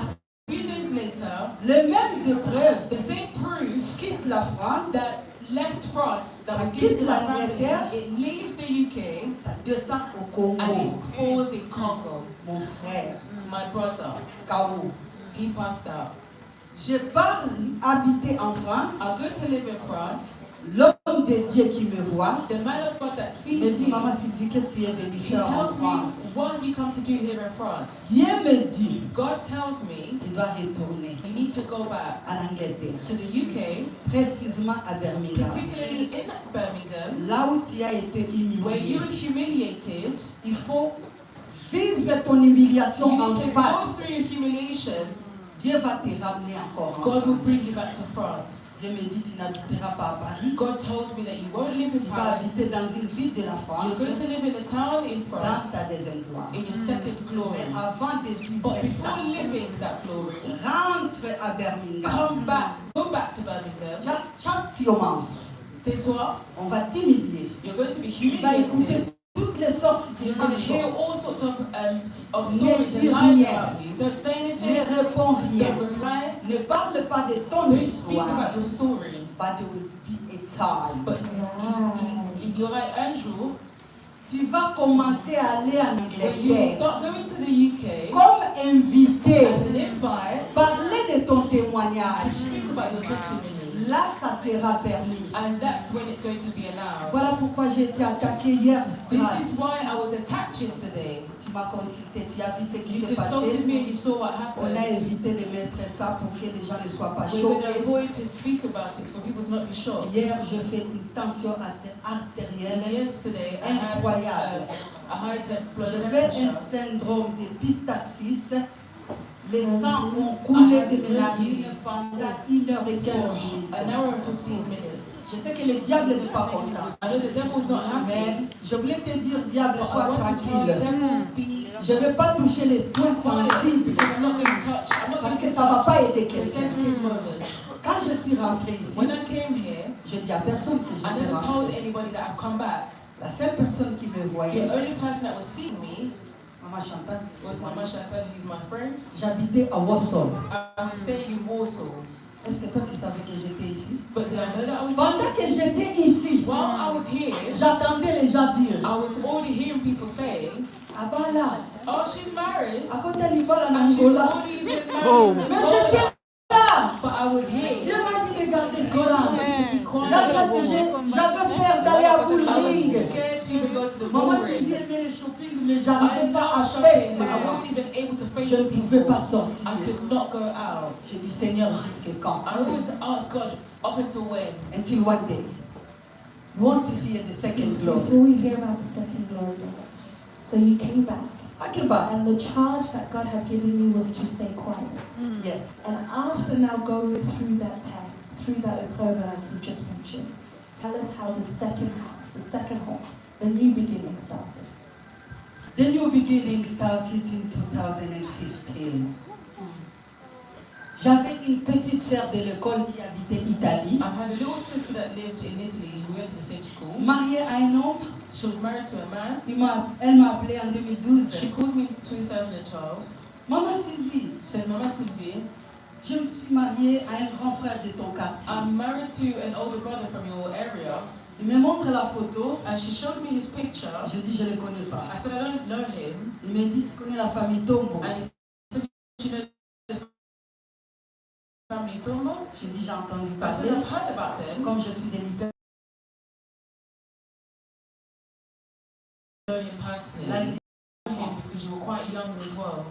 A few days later, les mêmes épreuves the same proof quittent la France, that left France, that Ça was given quitte to my family, l'Angleterre. it leaves the UK ça descend au Congo. and it falls in Congo. Mon frère, My brother, K.O. he passed out. Je pars habiter en France. I go to live in France. L'homme de Dieu qui me voit The man of God that me sees dit, me, Maman Sylvie, qu'est-ce que tu es venu he faire en tells me, France? what have you come to do here in France? Dieu me dit, God tells me, tu dois retourner you need to go back à l'Angleterre, to the UK, précisément à Birmingham. particularly in Birmingham, Là où tu as été where you humilié, were humiliated. il faut vivre ton humiliation You en need to face. go through your humiliation. Dieu va te ramener encore en God will France. bring you back to France. Dieu me dit, tu n'habiteras pas à Paris, God told me that you won't live in tu vas Paris. habiter dans une ville de la France, You're going to live in a town in dans France ta deuxième gloire. in your second glory. Mais avant de vivre But ça, before living that glory, rentre à Birmingham. come back, go back to Birmingham. Just shut your mouth. Tais-toi. On va t'humilier. You're going to be Tu vas écouter humiliated. toutes les sortes de You're going to hear choses. all sorts of Ne stories dis and lies rien. about you. Don't say Ne anything. réponds rien. Don't reply. Ne parle pas de ton Don't speak histoire. about your story. But there will be a time. But il y aura un jour Tu vas commencer à aller en when you will Angleterre start going to the UK comme invité. as an invite Parler de ton to témoignage. speak about your testimony. Là, ça sera permis. And that's when it's going to be allowed. Voilà pourquoi j'ai été attaqué hier. This Grâce. is why I was attacked yesterday. Tu m'as consulté, tu as vu ce qui You s'est consulted passé. me and you saw what On a happened. évité de mettre ça pour que les gens ne soient pas We're going to choqués. avoid to speak about it for people to not be shocked. Hier, j'ai fait une tension artérielle. Yesterday, I had Incroyable. a high blood J'ai fait temperature. un syndrome d'épistaxis. Les sangs ont coulé de mes narines pendant 1h15 For an hour and 15 minutes. Je sais que le diable n'est pas content. I know the devil's not Mais happy. je voulais te dire, diable, But I sois want to tell the tranquille. devil, be Je ne vais pas toucher les points quiet, sensibles because I'm not going to touch. I'm not parce going que to ça ne va touch pas aider the quelqu'un. sensitive moments. Quand je suis rentrée ici, When I came here, je dis à personne que I j'étais never told rentrée. anybody that I've come back. La seule personne qui me voyait, The only person that was seeing me Maman Chantal, was Mama Chantal, who's my friend. j'habitais à Wassol. I was staying in Warsaw. Est-ce que toi tu savais que j'étais ici? But did I know that I was Pendant que j'étais ici, While I was here, j'entendais les gens dire, I was already hearing people saying, ah bah là, oh, she's married. à côté de l'Ivoire en And she's Angola. already been married Oh. in Mais Angola. j'étais là. But I was Dieu here. m'a dit de garder God silence. told me to be quiet. J'avais peur d'aller à I was Bouling. scared to even go to the Maman ballroom. Sylvie aimait le shopping, mais I j'arrivais pas à love faire shopping, but I ça. wasn't even able to face Je ne pouvais people. pas sortir. I could not go out. J'ai dit, Seigneur, jusqu'à quand? I always ask God, up until when? Until one day. You want to hear the second glory. Before we hear about the second glory, so you came back, I came back. and the charge that God had given you was to stay quiet. Yes. And after now going through that test, through that épreuve like you just mentioned, tell us how the second house, the second home, the new beginning started. The new beginning started in 2015. J'avais une petite sœur de l'école qui habitait Italie, I had a little sister that lived in Italy who went to the same school. mariée à un homme. She was married to a man. Elle m'a appelé en 2012. She called me in 2012. Maman Sylvie, Said, Mama Sylvie, je me suis mariée à un grand frère de ton quartier. I'm married to an older brother from your area. Il me montre la photo. And she showed me his picture. Je dis, je ne le connais pas. I said, I don't know him. Il me dit, tu connais la famille Tombo. And he said, you know the family Tomo? J'ai dit, j'ai entendu I said, parler. I've heard about them. Comme je suis de l'Italie, I know him personally. là, I il dit, know him because you were quite young as well.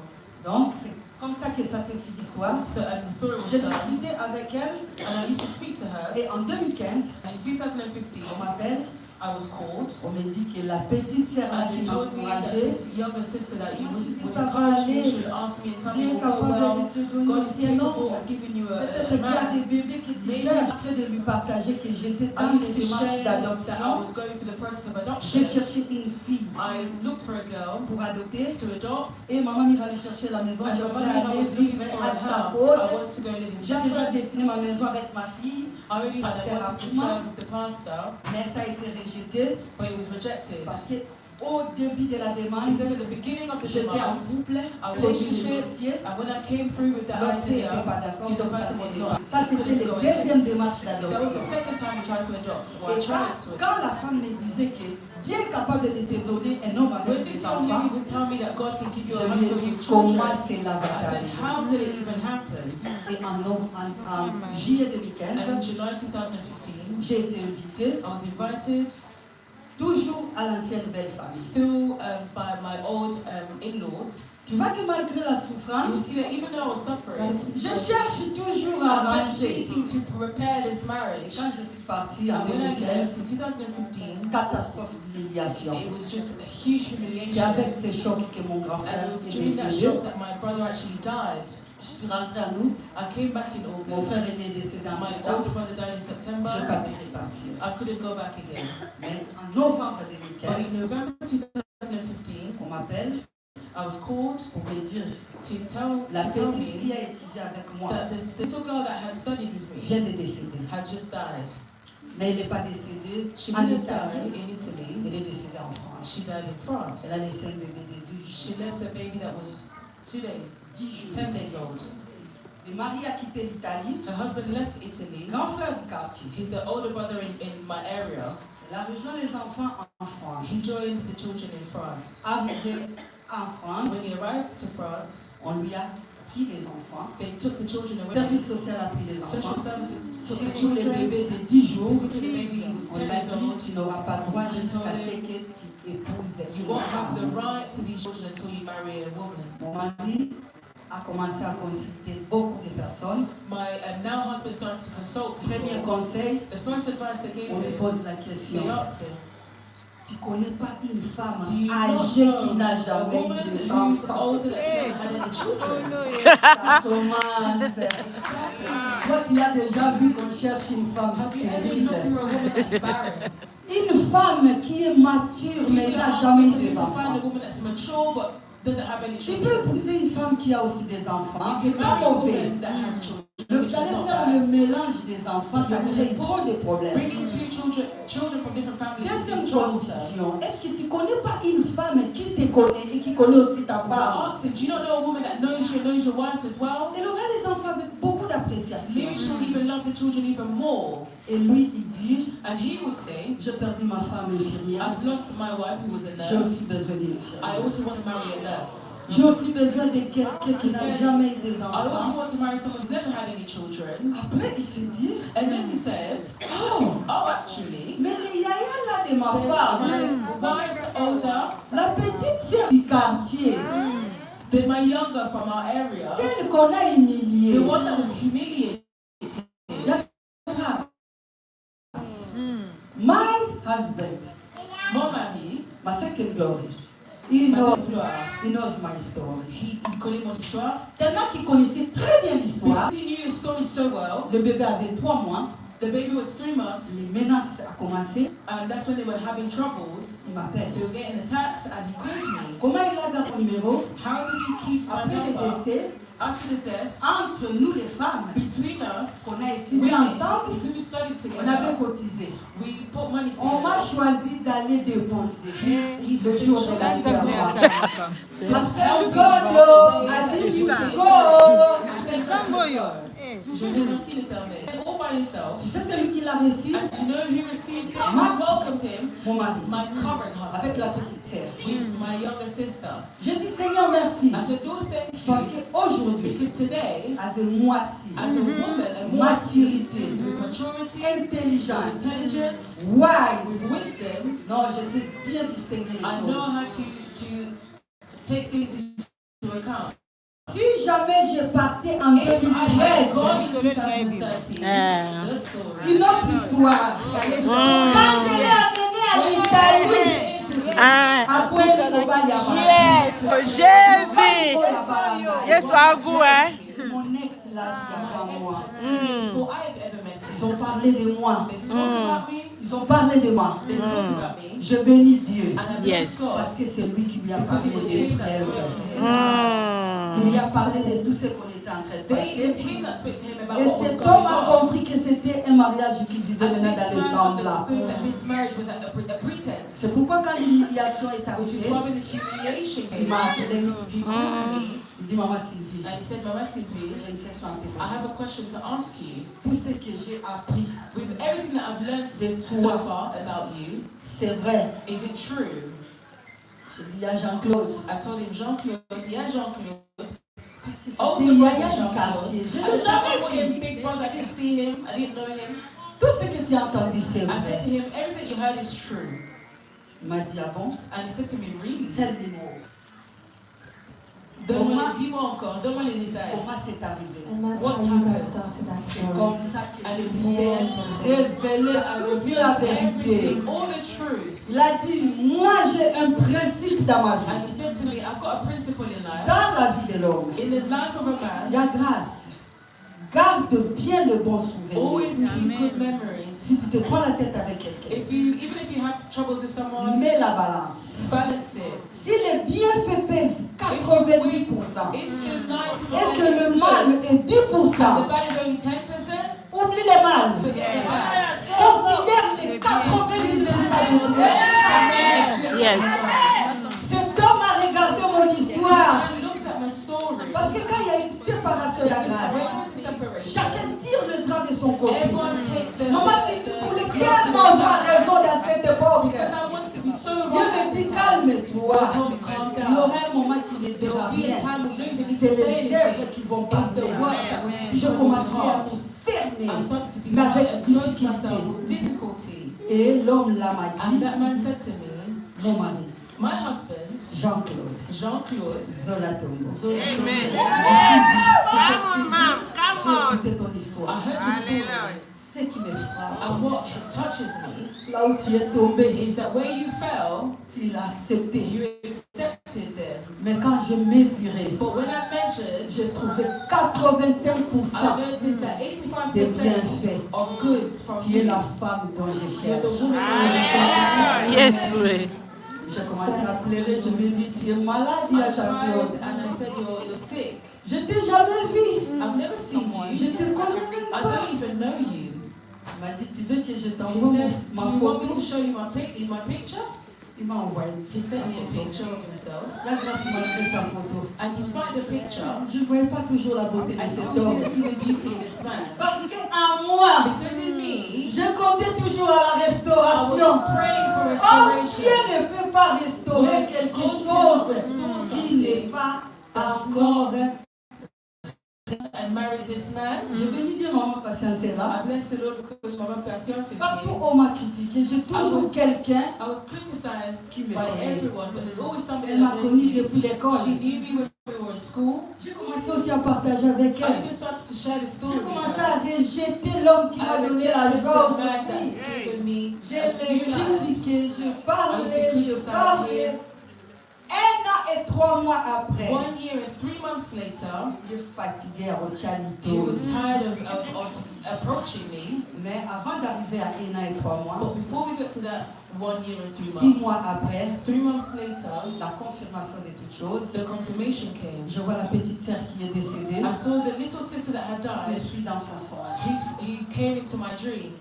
donc, c'est comme ça que ça te fait l'histoire. So, and the story was J'ai done. discuté avec elle And I used to speak to her. et en 2015, And in 2015, on m'appelle, I was called. on me dit que la petite sœur là And qui they m'a told me that encouragée, this younger sister that you would Ça va encourage me aller. should ask me and tell me Dieu it est will go capable well. de te donner God aussi is un capable nom. of giving you Peut-être a qu'il y a des man. bébés que tu Maybe- gères. Je suis en train de lui partager que j'étais I dans used les to démarches share that I d'adoption. was going through the process of J'ai adoption. cherché une fille I looked for a girl pour adopter. to adopt. Et maman m'y allait chercher la maison. And Je my voulais mother aller was vivre looking for à a house. I Stafford. wanted to go live in J'ai déjà Stafford. dessiné ma maison avec ma fille, I wanted to serve with the pastor, mais ça a été rejeté but it was rejected. parce que au début de la demande, Because at the beginning of the j'étais en demand, couple, a j'ai relationship, négocié. and when I came through with that L'autre idea, n'était pas d'accord, the donc ça person was n'allait not. pas. Ça, c'était couldn't la go ahead. deuxième démarche That was d'adoption. the second time we tried to adopt. Or I Et tried to adopt. quand la femme me disait que Dieu est capable de te donner un homme When avec this des young enfants, lady would tell me that God can give you je a lui ai husband dit with comment children, cela va I said, t'arriver. how could it even happen? Et en juillet 2015, And in July 2015, j'ai été invitée, I was invited, toujours à l'ancienne belle famille. still by my old in-laws. Tu vois que malgré la You souffrance, see that even though I was suffering, je cherche toujours à I kept avancer. seeking to repair this Et marriage. quand je suis partie en And when I 2015, left in 2015, catastrophe d'humiliation. it was just a huge C'est humiliation. avec ce choc que mon grand frère And it was est during that décédé. shock that my brother actually died. Je suis rentrée en août, I came back in mon frère August. est décédé en My older septembre, brother died in je n'ai September. pas pu repartir. I couldn't go back again. Mais en novembre But 2015, in November 2015, on m'appelle I was called pour me dire to tell la petite me fille a étudié avec moi, that this little girl that had studied with me vient de décéder. had just died. Mais elle n'est pas décédée She en didn't Italie, die in Italy. elle est décédée en France. She died in France. Elle a laissé un bébé de 2 She jours. left a baby that was 2 days, 10 jours. 10 days old. Le mari a quitté l'Italie, Her husband left Italy. grand frère du quartier. He's the older brother in my area. Elle a rejoint les enfants en France. He joined the children in France. Arrivé en France, When he arrived to France, on lui a pris les enfants. they took the children Le away. service social a pris les Social enfants. services took the Surtout les children. bébés de 10 jours. Particularly the baby who was On 10 lui a years dit, old. tu n'auras pas droit They jusqu'à told ce him, que tu épouses You une won't have the femme. right to these children until you marry a woman. Mon mari a commencé à consulter beaucoup de personnes. My now husband started to consult Premier people. conseil, The first advice they gave on lui him, pose la question. they asked him, Tu connais pas une femme do you âgée not qui n'a know a jamais woman eu de who's enfant? older that's never had any children? Ça commence. Exactly. Toi, tu as déjà vu qu'on cherche une femme Have you ever stérile. looked for a woman that's barren? Une femme qui est mature mais People n'a are jamais eu asking des to find a enfants. woman that's mature but doesn't have any Tu children. peux épouser une femme qui a aussi des enfants, qui You n'est can pas marry a mauvais. woman that has children, Le which is fallait not faire bad. le mélange des enfants, ça crée trop de problèmes. Bringing two children from different families. Deuxième condition, est-ce que tu ne connais pas une femme qui te connaît et qui connaît aussi ta I femme? asked him, do you not know a woman that knows your wife as well? Elle aura des enfants avec beaucoup d'appréciation. Maybe she'll even love the children even more. Et lui, il dit, And he would say, j'ai perdu ma femme infirmière, I've lost my wife who was a j'ai aussi nurse. besoin d'une I infirmière. also want to marry a nurse. J'ai aussi besoin de quelqu'un qui n'a jamais eu des I also enfants. want to marry someone who's never had any children. Après, il s'est dit, And then he said, oh, actually, mais les yaya là de ma there's femme, my wife's older la petite sœur du quartier, than my younger from our area, celle qu'on a humiliée. the one that was humiliated. My husband, Mon mari, ma second glory, he ma knows, gloire, he knows my story. il connaît mon histoire. Tellement qu'il connaissait très bien l'histoire, Because he knew the story so well. le bébé avait 3 mois, The baby was 3 months, les menaces ont commencé, and that's when they were having troubles. il m'appelle. They were getting attacks, and he called me. Comment il a dans mon numéro? How did he keep my Après le number décès, after the death? entre nous les femmes, Between us, qu'on a étudié women, ensemble, because we studied on avait together, cotisé. we put money On m'a together. choisi d'aller déposer He le jour de la chose. Ma frère Godo a dit you go. Je remercie l'Éternel. And all by himself. Tu sais celui qui l'a reçu? And do you know who received him? Mark. Who welcomed him? Mon mari, My current avec la husband. petite sœur. With my younger sister. Je dis Seigneur merci. I said, Lord, thank Parce you. qu'aujourd'hui, Because today, à ce mois-ci, as a woman, a maturité, with maturity, intelligence, intelligence, wise. with wisdom, Non, je sais bien distinguer I les know choses. how to take things into account. Si jamais je partais en If I had 2013, gone in 2013, the story. une autre histoire. Quand je l'ai amené à l'Italie, après le combat, il y a Yes, Jésus. Yes, Agou, hein. mon ex l'a dit avant moi. Before I had ever met Ils him. ont parlé de moi. They spoke about me. Ils ont parlé de moi. They spoke about me. Je bénis Dieu. And I Yes. bless God. Parce que c'est lui qui lui a Because parlé it was des him that frères. spoke to him. Il lui a parlé de tout ce qu'on était en train de It was passer. him that spoke to him about Et what was cet going homme a on. compris que c'était un mariage qu'il vivait And maintenant this dans les man semblables. understood that this marriage was a pretense. C'est pourquoi quand l'humiliation est Which is arrivée, why when the humiliation il came, m'a appelé. he called to me Il dit Maman Sylvie, and he said, Mama Sylvie, j'ai une question à te I poser. have a question to ask you. Tout ce que j'ai appris, With everything that I've learned De so toi. far about you, c'est vrai. is it true? Je dis à Jean-Claude. I told him, Jean-Claude, yeah, Jean-Claude. Des Older yaya brother du Jean-Claude. quartier. Je I n'ai didn't jamais know vu. him, big brother, I didn't see him, I didn't know him. Tout ce que tu as entendu, c'est I said vrai. to him, everything you heard is true. Il m'a dit, ah bon? And he said to me, really? Tell me more. Dis-moi encore, donne-moi les détails. Comment c'est arrivé? And that's What how you guys happened? started that C'est story. comme ça que And it je is lui there ai révélé that I toute revealed la vérité. everything, all the truth. Il a dit, moi j'ai un principe dans ma vie. And he said to me, I've got a principle in life. Dans la vie de l'homme, In the life of a il y man, a grâce. Garde bien le bon souvenir. always keep good memories. Si tu te prends la tête avec quelqu'un, Even if you have troubles with someone, mets la balance. balance it. Si les bienfaits pèsent 90% If the 90% et que le is mal good, est 10%, the bad is only 10%, oublie le mal. forget the bad. Considère les 90% de bien. Yes. Cet homme a regardé mon histoire. I looked at my story. Parce que quand il y a une séparation, il y a grâce. When was the separation? Chacun tire le drap de son côté. Everyone takes their Maman, si tu voulais tellement avoir raison dans cette époque, Because I wanted to be so Dieu me dit right. calme-toi. God told me calm Il y down. aura un moment qui ne There dira will be a rien. time when you don't even need C'est to say les œuvres anything. qui vont It's the parler. words that will speak Je on your commençais à behalf. me fermer. I started to be Mais avec quiet and close difficulté. myself with difficulty. Et l'homme là m'a And dit, that man said to me, mon mari, my husband, Jean-Claude, Jean-Claude, Zolatongo. Amen. Come Come on, mom. Come on. Écoutez ton histoire. I heard your story. Hallelujah. Ce qui me frappe, And what touches me là où tu es tombé, is that where you fell, tu l'as accepté. you accepted them. Mais quand je mesurais, But when I measured, j'ai trouvé I 85% noticed that des 85% bienfaits. of goods from Tu es you, la femme dont je you're the cherche. woman Hallelujah. Yes, oui. J'ai commencé à pleurer, je me dis, tu es malade, il y I a cried Jean-Claude. and I said, you're sick. Je t'ai jamais vu. I've never seen Je you. te connais même I pas. don't Il m'a dit, tu veux que je He t'envoie said, ma do you want me photo? to show you my picture? Il m'a envoyé. He sent me a picture of himself. La grâce m'a fait sa photo. And he spotted the picture. Je ne voyais pas toujours la beauté de I cet still homme. didn't see the beauty in this man. Parce qu'à moi, Because in me, je comptais toujours à la I restauration. was praying for Oh, restoration. Dieu ne peut pas restaurer quelque chose qui n'est pas encore. And married this man. Je bénis Dieu, maman Patience est là. I bless the Lord because Mama Patience is Partout here. on m'a critiqué, j'ai toujours quelqu'un. I was criticized Qui me by connaît. everyone, but there's always somebody Elle m'a that knows connue you. depuis l'école. She knew me when we were in school. J'ai commencé aussi à partager avec I elle. even started to share the story J'ai with commencé her. à rejeter l'homme qui m'a I donné la rejected joie the man aujourd'hui. that's given me Je a l'ai new life. critiqué, je parlais, je parlais. 1 an et 3 mois après, 1 year and 3 months later, je fatiguais à he Ochalito. was tired of approaching me. Mais avant d'arriver à 1 an et 3 mois, But before we got to that 1 year and 3 6 months, mois après, 3 months later, la confirmation de toutes choses, the confirmation came. je vois la petite sœur qui est décédée. I saw the little sister that had Je died. suis dans son songe. He came into my dream.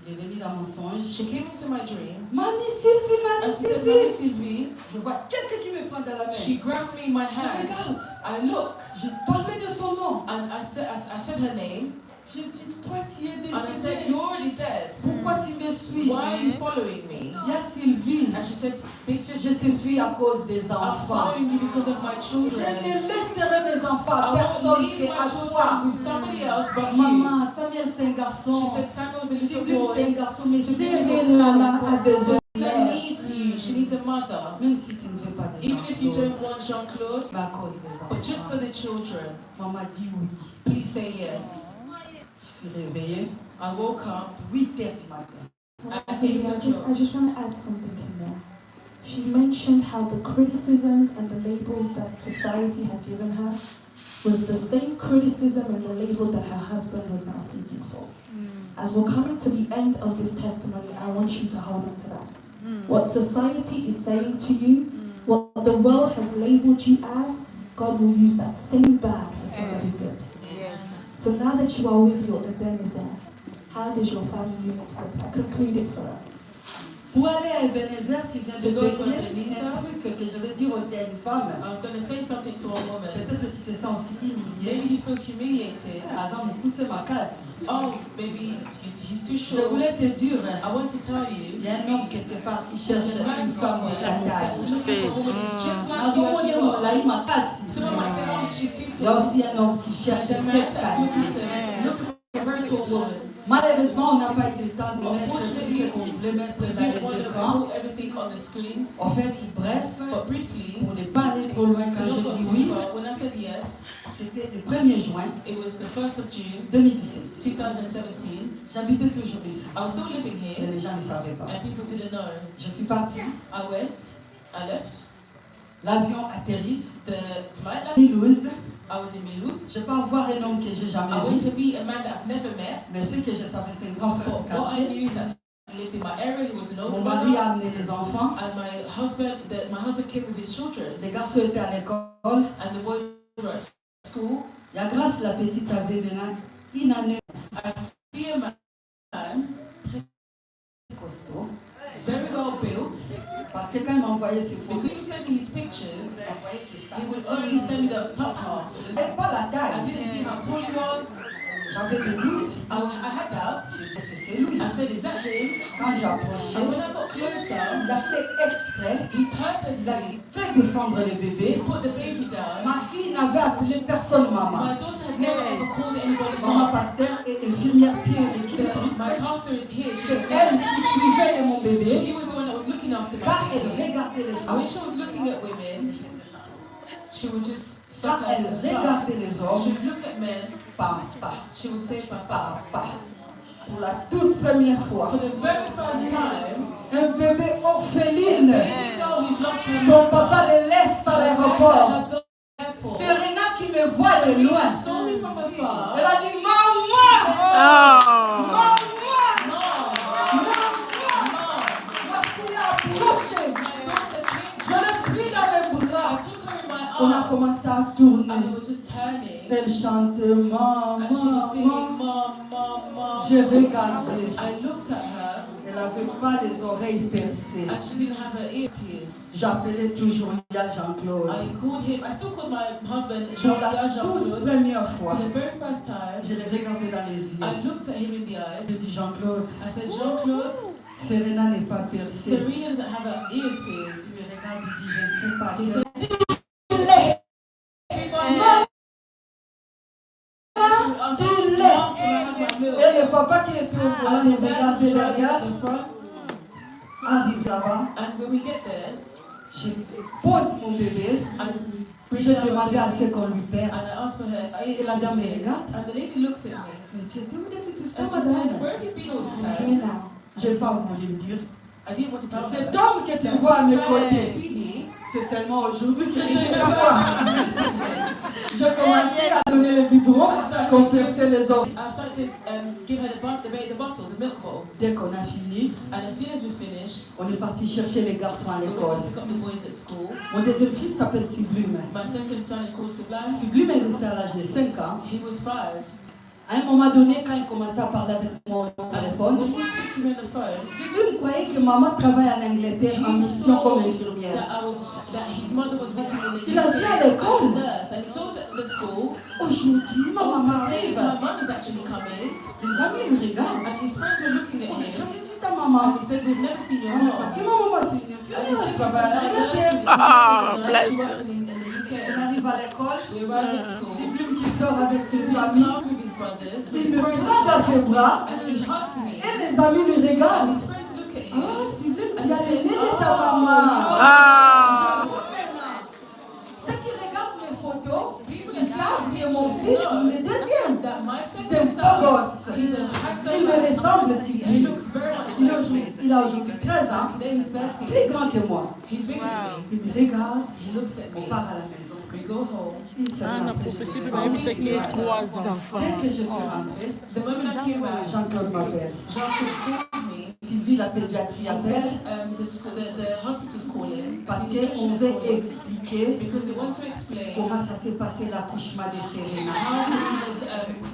Il est venu dans mon songe. She came into my dream. Mamie Sylvie, And Mamie she said, Mommy Sylvie. Sylvie. Je vois quelqu'un qui me prend dans la main. She grabs me in my Je hand. regarde. I look Je parlais de son nom. and I said her name. Je dis, toi tu es And I said, décédé. you're already dead. Pourquoi tu me suis? Why are you following me? Il y a Sylvie. And she said, Big Je sister, te suis à cause des I'm enfants. following you because of my Je children. ne laisserai mes enfants I à won't personne leave que my à children toi. with somebody else but you. Maman, Samuel c'est un She garçon. said, Samuel's a little Sylvie c'est un boy. garçon. Mais Sylvie Sylvie is a Nana boy. a besoin de She mère. needs you. She needs a mother. Même si tu ne veux pas de Even if you Jean-Claude, don't want Jean-Claude, mais à cause des but just for enfants. the children, Maman dit oui. please say yes. Je suis réveillée. I woke up 8h du matin. at Sylvia, 8 I just o'clock. want to add something in there. She mentioned how the criticisms and the label that society had given her was the same criticism and the label that her husband was now seeking for. As we're coming to the end of this testimony, I want you to hold on to that. What society is saying to you, what the world has labeled you as, God will use that same bad for somebody's good. Yes. So now that you are with your Ebenezer, how does your family unit look like? Conclude it for us. Pour aller à Ebenezer, tu viens de To go to payer Ebenezer. un truc que je vais dire aussi à une femme. I was going to say something to a woman. Peut-être tu te sens aussi humilié. Maybe you feel humiliated. Azam me pousse ma casse. Oh, maybe he's too Je short. voulais te dire, I want to tell il you, y a un homme quelque part qui cherche there's a man une femme de somewhere ta that's taille. looking for a woman that's just like you Azam as on you est là, are. il m'a cassé. Someone might say, oh, she's too Il y a tall. aussi un homme qui cherche There's a man cette that's looking qualité. for a very tall woman. Malheureusement, on n'a pas eu le temps de mettre tout ce Unfortunately, qu'on voulait mettre we dans didn't want les to écrans. put everything on the screens. En fait, bref, But briefly, pour ne pas aller trop loin, to quand not j'ai go dit too oui, far, when I said yes, c'était le 1er juin it was the 1st of June 2017. 2017. J'habitais toujours ici, I was still living mais here, les gens ne savaient pas. and people didn't know. Je suis partie, I went, I left. l'avion atterrit, The flight landed. Mulhouse. I was in Mulhouse. Je peux voir un homme que j'ai jamais I went vu, to meet a man that I've never met. mais ce que je savais, c'est un grand frère But du what I quartier. knew is that he lived in my area. He was an older Mon mari brother. a amené les enfants, And my husband came with his children. les garçons étaient à l'école. And the boys were at school. La grâce, la petite avait maintenant une année I see a man, costaud. very well built. Parce que quand il m'envoyait ses Because photos, he sent me his pictures, il m'envoyait que ça. he would only send me the top half. Je n'avais pas la I taille. didn't see how tall he was. J'avais des doutes. I had doubts. Est-ce que c'est lui? I said, is that him? Quand j'approchais, And when I got closer, il a fait exprès. he Il a purposely fait descendre le bébé. put the baby down. Ma fille n'avait appelé personne My maman. daughter had never ever called anybody Maman mom. pasteur et infirmière puéricultrice. My pastor is here. She's C'est a elle nurse. qui suivait de mon bébé. She was the one that was looking after Quand my elle baby. regardait les And femmes, when she was looking at women, she would just quand suck elle at the regardait les She hommes, would look at men. papa, She would say, Papa. papa. Pour la toute première fois, For the very first time, un bébé orpheline. baby girl who's lost her Son mother, papa le laisse à her l'aéroport. grandmother go to the airport. Serena qui me voit de loin. Serena saw me from afar. Elle a dit, maman, Oh. maman, Mom, maman. Ma fille a approché. my daughter came. Je l'ai pris dans mes bras. I took her in my On a arms. commencé à And tourner. we were just turning. Elle chante, maman, And she was singing, maman. Mom, Mom, Mom. Je J'ai regardé. I looked at her Elle n'avait pas les oreilles percées. and she didn't have her ear pierced. J'appelais toujours Jean-Claude. I still called my husband Pour la toute Jean-Claude. première fois, For the very first time, je l'ai regardé dans les yeux. I looked at him in the eyes. J'ai dit Jean-Claude, I said, Jean-Claude, Serena n'est pas percée. Serena doesn't have her ears pierced. Il me regarde, il dit je ne sais pas. He said, Et le papa qui était au volant nous regardait derrière, arrive là-bas. And when we get there, Je pose mon bébé. Je demandais à ce qu'on lui perce. and I asked for her ears Et la dame me pierced. regarde. And the lady looks at me. Mais tu étais où depuis tout ce And temps, she said, madame? where have you been all this I'm time? here now. Je n'ai pas voulu le dire. I didn't want to tell Cet her. homme que tu vois à mes côtés, See c'est seulement aujourd'hui que je vais la voir. Je commençais à donner le biberon qu'on perçait les hommes. I started to give her the bottle, the milk bottle. Dès qu'on a fini, And as soon as we finished, on est parti chercher les garçons à we l'école. went to pick up the boys at school. Mon deuxième fils s'appelle Sublime. My second son is called Sublime. Sublime est resté à l'âge de 5 ans. He was 5. À un moment donné, quand il commençait à parler avec moi au téléphone, When we spoke to me on the phone, Sublime croyait que maman travaille en Angleterre en mission comme infirmière. that his mother was working in the Il a dit à UK l'école, as a nurse, and he told the school, aujourd'hui, ma maman today arrive. my mum is actually coming, Les amis me regardent. and his friends were looking at On a him, jamais vu ta maman. and he said, we've never seen your Parce que mom. ma maman, c'est une And he infirmière, said, elle because travaille en my nurse Angleterre. is a nurse, bless she works in the On UK. arrive à l'école, We arrived at school, Sublime qui sort avec he ses amis, comes with his brothers, with il his me friends, prend dans ses bras and he hugs me, et les amis me and regardent. his friends look at him. Ah, Sublime, tu as les nez de ta maman. Ah. Ceux qui regardent mes photos, People ils that savent have que mon pictures fils, know le deuxième, that my c'est un second beau son, gosse. he's a handsome Il me man. ressemble, He Sublime. looks very much like me. Il a aujourd'hui 13 ans, Today he's 13. plus grand que moi. He's bigger than me. Il me regarde, He looks at on me. part à la maison. We go home. Une semaine après, je Prophétie de vais Bible, c'est qu'il y a 3 enfants. Dès que je suis rentrée, The moment I came back, Jean-Claude m'appelle. Jean-Claude called me. Sylvie, la pédiatrie He appelle said the hospital's calling. parce The pediatrician's qu'on veut calling. expliquer Because they want to explain comment ça s'est passé l'accouchement de Serena. how Serena's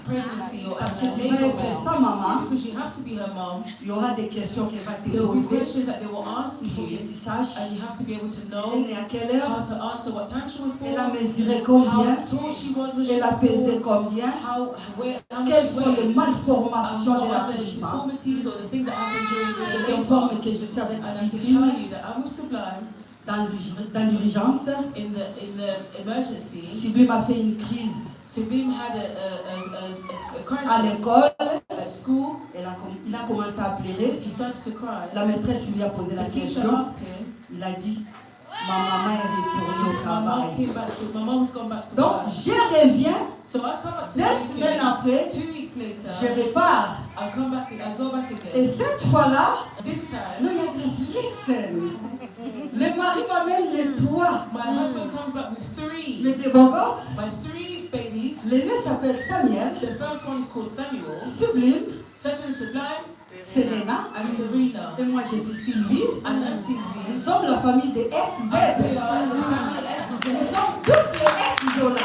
pregnancy or Parce que tu vas labor être went. sa maman, Because you have to be her mom. il y aura des questions qu'elle va te There will be poser. questions that they will ask Il faut que you, tu saches, and you have to be able to elle know est née à quelle heure, how to answer what time she was elle a born, mesuré combien, how tall she was when she elle a was pesé born, combien, how much quelles she sont les weighed, malformations de what are the l'accouchement. deformities or the things that happen during Je the t'informe labor. que je suis avec And I can tell Sublime you that I'm with Sublime dans l'urgence. in the emergency. Sublime a fait une crise Sublime had a à crisis l'école. at school. Il a commencé à pleurer. He started to cry. La maîtresse lui a posé la The teacher question. asked him, Il a dit, ma maman est retournée au my mom travail. came back to, my mom's gone back to Donc, work. je reviens. So I come back to 2 the semaines UK. après, 2 weeks later, je repars. I go back Et again. cette fois-là, This time, non, il y a listen. Le mari m'amène les 3. my husband comes back with 3, Les deux beaux gosses. my 3 babies. L'aîné s'appelle Samuel. The first one is called Samuel, Sublime. second Sublime, Serena. and Serena. Et moi, je suis Sylvie. And I'm Nous Sylvie. sommes la famille des We SZ. are the family Nous SZ. sommes tous les S-Zola.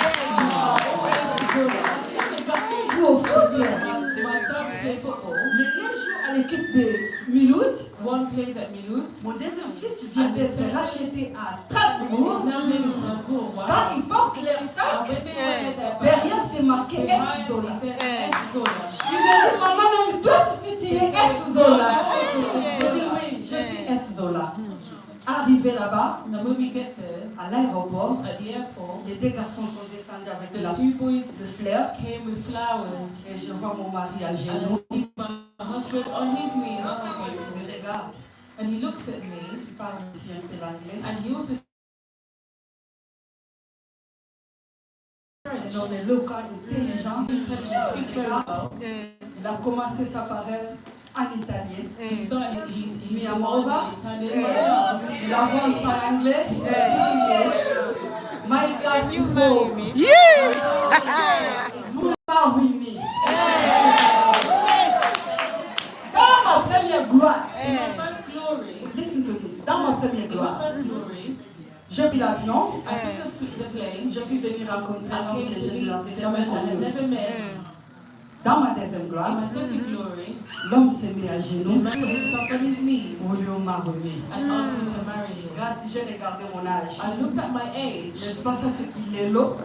Les garçons jouent au foot. My sons play football. L'aîné joue à l'équipe de Mulhouse. One plays at Mulhouse. Mon deuxième fils vient de se racheter à Strasbourg. He's now playing in Strasbourg. Wow. Quand ils portent leur sac, When they wear their bag, derrière c'est marqué behind S-Zola. it says S-Zola. Il me dit, maman, même toi aussi tu es S-Zola. Je dis oui, je suis S-Zola. Arrivé là-bas, And when we get there, à l'aéroport, at the airport, les deux garçons sont descendus avec the la 2 boys fleur. came with flowers. Et je vois mon mari à And I genoux. see my husband on his knees. Oh, Il me regarde. and he looks at me, Il parle aussi un peu l'anglais. and he also Un homme éloquent, intelligent. intelligent, speaks very well. Il a commencé sa parole en italien. He started, he's Mi the amore. one in Italian, my love. Il avance en anglais. He's speaking English. My love you know. Yeah. You are with me. Dans ma première gloire. In my first glory, Listen to this. Dans ma première in my gloire. first glory, J'ai pris l'avion. I took the plane. Je suis venu rencontrer un I homme came que to je meet ne l'avais the jamais man I had connu. never met. Dans ma deuxième gloire, In my second glory, l'homme s'est mis à the genoux man put himself on his knees pour lui marronner. and asked me to marry him. Regarde, si j'ai regardé mon âge, I looked at my age. n'est-ce pas ça, c'est qu'il est l'eau.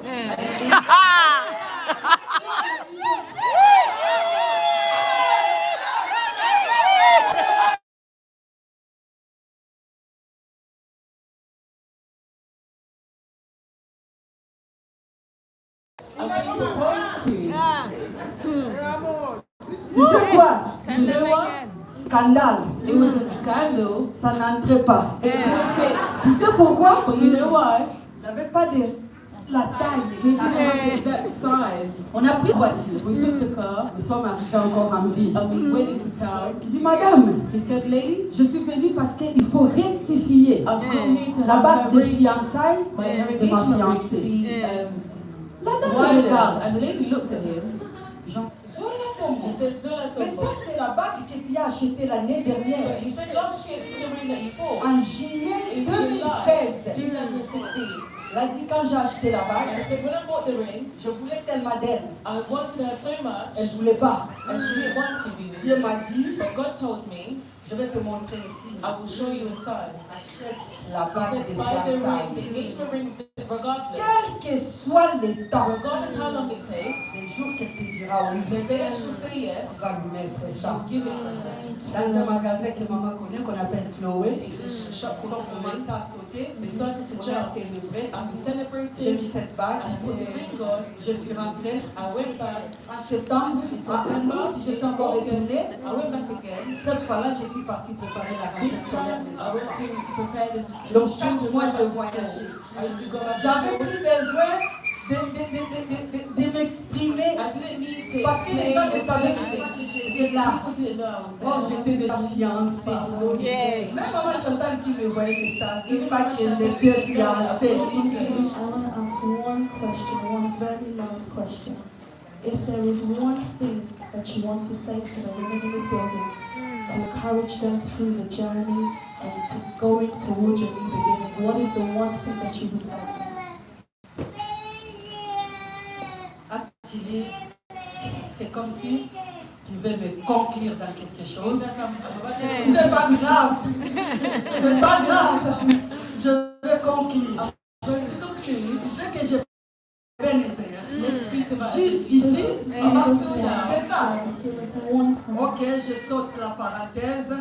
I've been proposed to. Tu sais quoi? You know what? Scandale. It was a scandal. Ça n'entrait pas. It didn't fit. Tu sais pourquoi? But you know what? Il n'avait pas de la He taille. didn't have the exact size. On a pris la voiture. We took the car Nous sommes arrivés encore en ville. and we went into town. Il dit, madame, He said, lady, je suis venu parce qu'il faut rectifier I've come here to la have bague my de ring, fiançailles my de ma engagement ring to fiancée. be La dame me widened. regarde. And the lady looked at him. Jean, Zola He Tomo. said, Zola Mais ça, Tomo. c'est la bague que tu as achetée l'année But dernière, he said, last year, this is the ring that you bought. en juillet In July 2016. 2016. Il a dit, quand j'ai acheté la And bague, I said, when I bought the ring, je voulais tellement d'elle. I wanted her so much, Elle ne voulait pas. and she didn't want to be with Dieu me. m'a dit, But God told me, je vais te montrer ici. I will show you a sign. Achète la He bague said, de buy the ring, the fiançailles. engagement ring, regardless. Quel que soit le temps, Regardless how long it le takes, jour qu'elle te dira oui, the day I shall say on yes, va lui mettre ça. I'll give it to her. Dans un magasin que maman connaît, qu'on appelle Chloé, It's a shop ils ont called Chloe. commencé à sauter. They started to On a jump, célébré. and we J'ai celebrated, mis cette bague. and I put the ring on. Je suis rentrée I went back en septembre. in En September, août, je suis in encore August, retournée. I went back again. Cette fois-là, je suis partie préparer la rentrée This scolaire. time, I went to prepare this Donc, children chaque mois, went je back to voyageais. school. I used to go back to J'avais school. plus besoin de m'exprimer I didn't need to parce que les explain gens or ne say savaient anything. pas que j'étais Because là. people didn't know I was Oh, there. j'étais déjà fiancée. But I was already engaged. Même maman Chantal qui me voyait que ça, ne Even pas Mama que Chantal j'étais didn't know that I was fiancée. already engaged. I want to ask one question, one very last question. If there is one thing that you want to say to the women in this building to encourage them through the journey and to going towards your new beginning, what is the one thing that you would tell them? Actually, c'est comme si tu veux me conclure dans quelque chose. It's like I'm about to C'est pas grave. C'est pas grave. Je vais conclure. I'm going to conclude. Je veux que je bénisse. Let's speak about Jusqu'ici, Up parce until que now. c'est ça. Give us one point. Ok, je saute la parenthèse.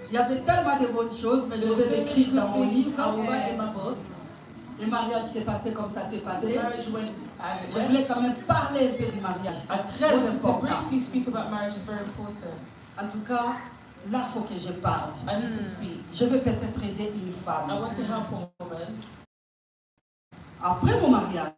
Il y avait tellement de bonnes choses, mais je There were so vais many l'écrire dans good mon things livre. I will write in my book. Le mariage s'est passé comme ça s'est The passé. marriage went as it Je went. voulais quand même parler un peu du mariage. I C'est très wanted to important. briefly speak about marriage. It's very important. En tout cas, là, il faut que je parle. I need to speak. Je vais peut-être aider une I femme. want to help a woman. Après mon mariage,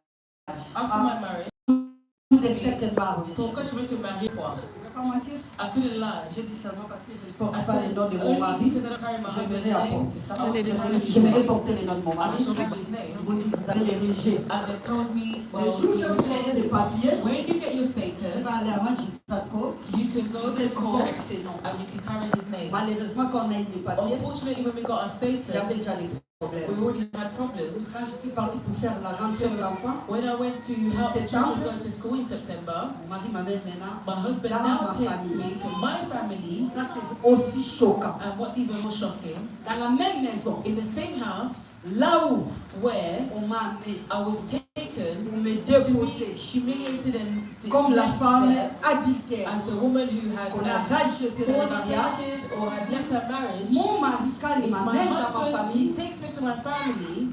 After my marriage, de cette mariage, pourquoi je veux te marier fois? je ne vais pas mentir. I couldn't lie. Je dis seulement parce que je ne porte I pas le said nom de mon only mari. because I don't carry my husband's J'aimerais name. apporter ça. I want to marry J'aimerais you. porter le nom de mon I mari. want to remember his name. Vous dites, vous allez l'ériger. And they told me, Le well, jour que vous aurez les papiers, when you get your je status, vais aller à Magistrat Court. you can go to court Porte ses noms. and you can carry his name. Malheureusement, quand on a eu les papiers, Unfortunately, when we got our il y avait status, déjà des problèmes. we already had problems. Quand je suis partie pour faire la rentrée des enfants, When I went to help the children go to school in September, mon mari m'amène maintenant. my husband Dans now ma takes famille. me to my family, Ça, c'est aussi choquant. and what's even more shocking, Dans la même maison, in the same house là où where on m'a amené I was taken pour me to be déposer humiliated and comme la left femme there adultère as the woman who had qu'on a rajeté dans le mariage. fornicated or had left her marriage. Mon mari, quand il It's my m'amène dans ma husband, he famille, takes me to my family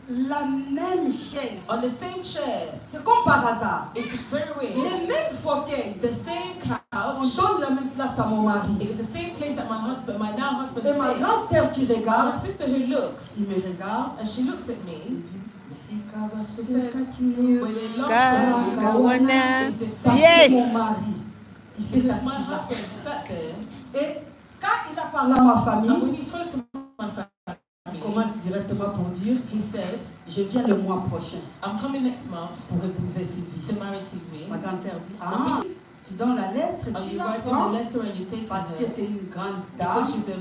la même chaise. on the same chair. C'est comme par hasard. It's very weird. Les mêmes fauteuils. The same On couch. donne la même place à mon mari. It was the same place that my husband, my now husband, Et ma sits. grande sœur qui My regarde, sister who looks, il me regarde. and she looks at me, Ici, Kaba, she c'est said, Kakio. when they love Kawana. it's the Parce same. que Yes. mon mari, il s'est Because assis my là. husband sat there, Et quand il a parlé à ma and famille, when he spoke to my il family, commence directement pour dire, he said, je viens le mois prochain I'm coming next month pour épouser Sylvie. to marry Sylvie. Ma grande sœur dit, ah, tu donnes la lettre, Are tu you la writing prends the letter and you take parce que her? c'est une grande Because dame. she's a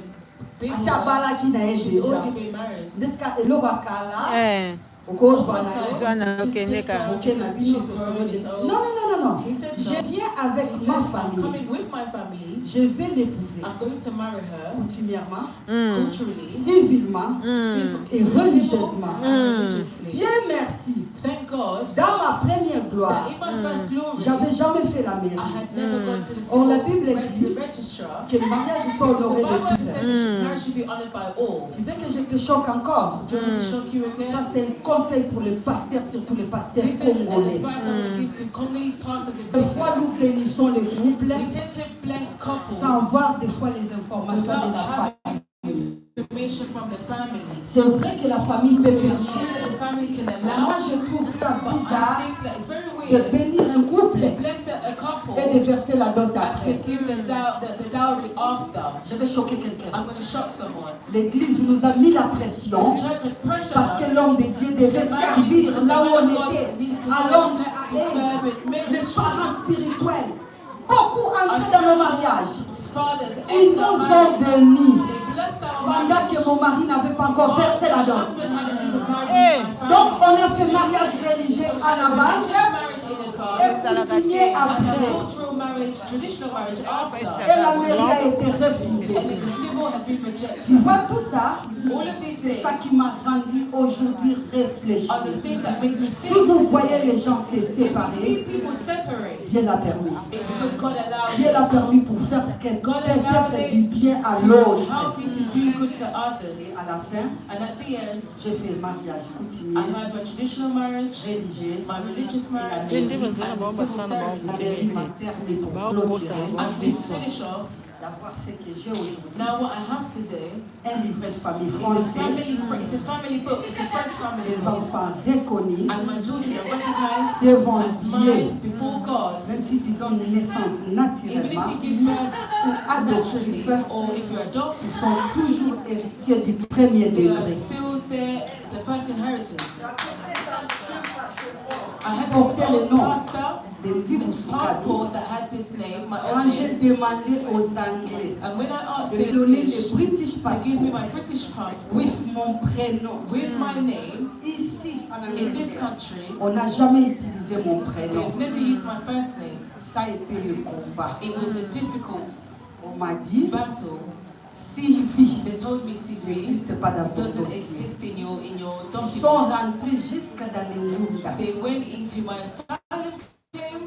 big Asi woman. abalaki na ye She's déjà. already been married. Ndetsika elobaka la Eh, okozwa na ye. Zwana okende ka. Moke na bino tosolo de- Non, non, non, non, non. non. He said Je no. viens avec He ma said, I'm famille. coming with my family. Je vais l'épouser. I'm going to marry her Coutumièrement, culturally, civilement et religieusement. and religiously. Dieu merci. Thank God Dans ma première that gloire, in my first glory, j'avais jamais fait la I mairie. had never gone to the Or la civil Bible to dit the registrar. que le mariage soit The honoré de Bible tous. said that marriage should be honored by all. Tu veux que je te choque encore? Do you want me to shock you Ça, again? c'est un conseil pour les pasteurs, surtout les pasteurs This is an congolais. advice I would give to Congolese pastors in Des fois, Britain. nous bénissons les couples We tend to bless couples sans voir des fois les informations de without la famille. having information from the family. C'est vrai que la famille peut It's bénir. true that the family can Moi, allow, je trouve ça but I bizarre think that it's very de weird bénir un couple to bless a couple et de verser la dot and to après. give the dowry after. Je vais choquer quelqu'un. I'm going to shock someone. L'église nous a mis la The pression church had pressured parce que us l'homme de Dieu devait servir là où on était, à l'homme, les parents spirituels. Beaucoup entrés dans le mariage. fathers Ils and nous ont bénis they blessed our pendant marriage. que mon mari n'avait pas encore versé la My dot. husband hadn't even married Hey. my Donc family. on a fait mariage religieux à l'avance Marriage in advance. et signé And a après. cultural marriage, traditional marriage after. Et la mairie a été And refusée. then the civil had been Tu rejected. vois tout ça, All of these c'est ça things qui m'a rendu aujourd'hui réfléchir. are the things that make me Si think. vous voyez les gens se If you see séparer, people separate, Dieu l'a permis. it's because God allows Dieu it. l'a permis pour faire peut-être du bien à To l'autre. help you to do good to Et others. à la fin, And at the end, j'ai fait le mariage coutumier, I had my traditional marriage, religieux. my religious marriage, Gente, and mas the ela civil passando ceremony. La mairie m'a permis pour clôturer, And to finish off, d'avoir ce que j'ai aujourd'hui. now what I have today Un livret de famille is a français, family book. It's a French family des book. enfants reconnus And my children are recognized devant as Dieu. mine before God. Même si tu donnes naissance Even if naturellement, you give birth naturally, adoptif, or if you're ils adopted, sont toujours héritiers du premier they are degré. still the first inheritance. I had Portez this le old nom pastor, des Iboussoukadi. passport that had this name, my Quand own j'ai name. demandé aux Anglais And when I asked de the donner English le British to give me passport my British passport with mon prénom, with my name, ici en in this Angleterre, country, on n'a jamais utilisé mon prénom. they've never used my first name. Ça a été le combat. It was a difficult On m'a dit, battle. Sylvie They told me Sylvie n'existe pas dans ton doesn't dossier. exist in your Ils sont documents. rentrés jusqu'à dans les Wunda. They went into my asylum claim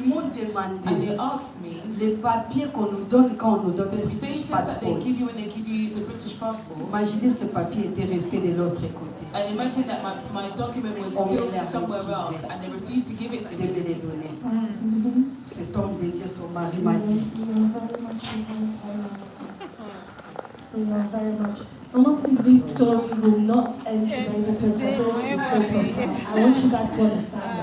Ils m'ont and they demandé asked me les papiers qu'on nous donne quand on nous donne the le British status that they passport. give you when they give you the British passport. Imaginez ce papier était resté de l'autre côté. And imagine that my document was On me still l'a somewhere refusé. else and they refused to give it to De me. me les donner. Cet homme de Dieu, son mari m'a dit, We are very much. Honestly, this story will not end today because the story is so profound. I want you guys to understand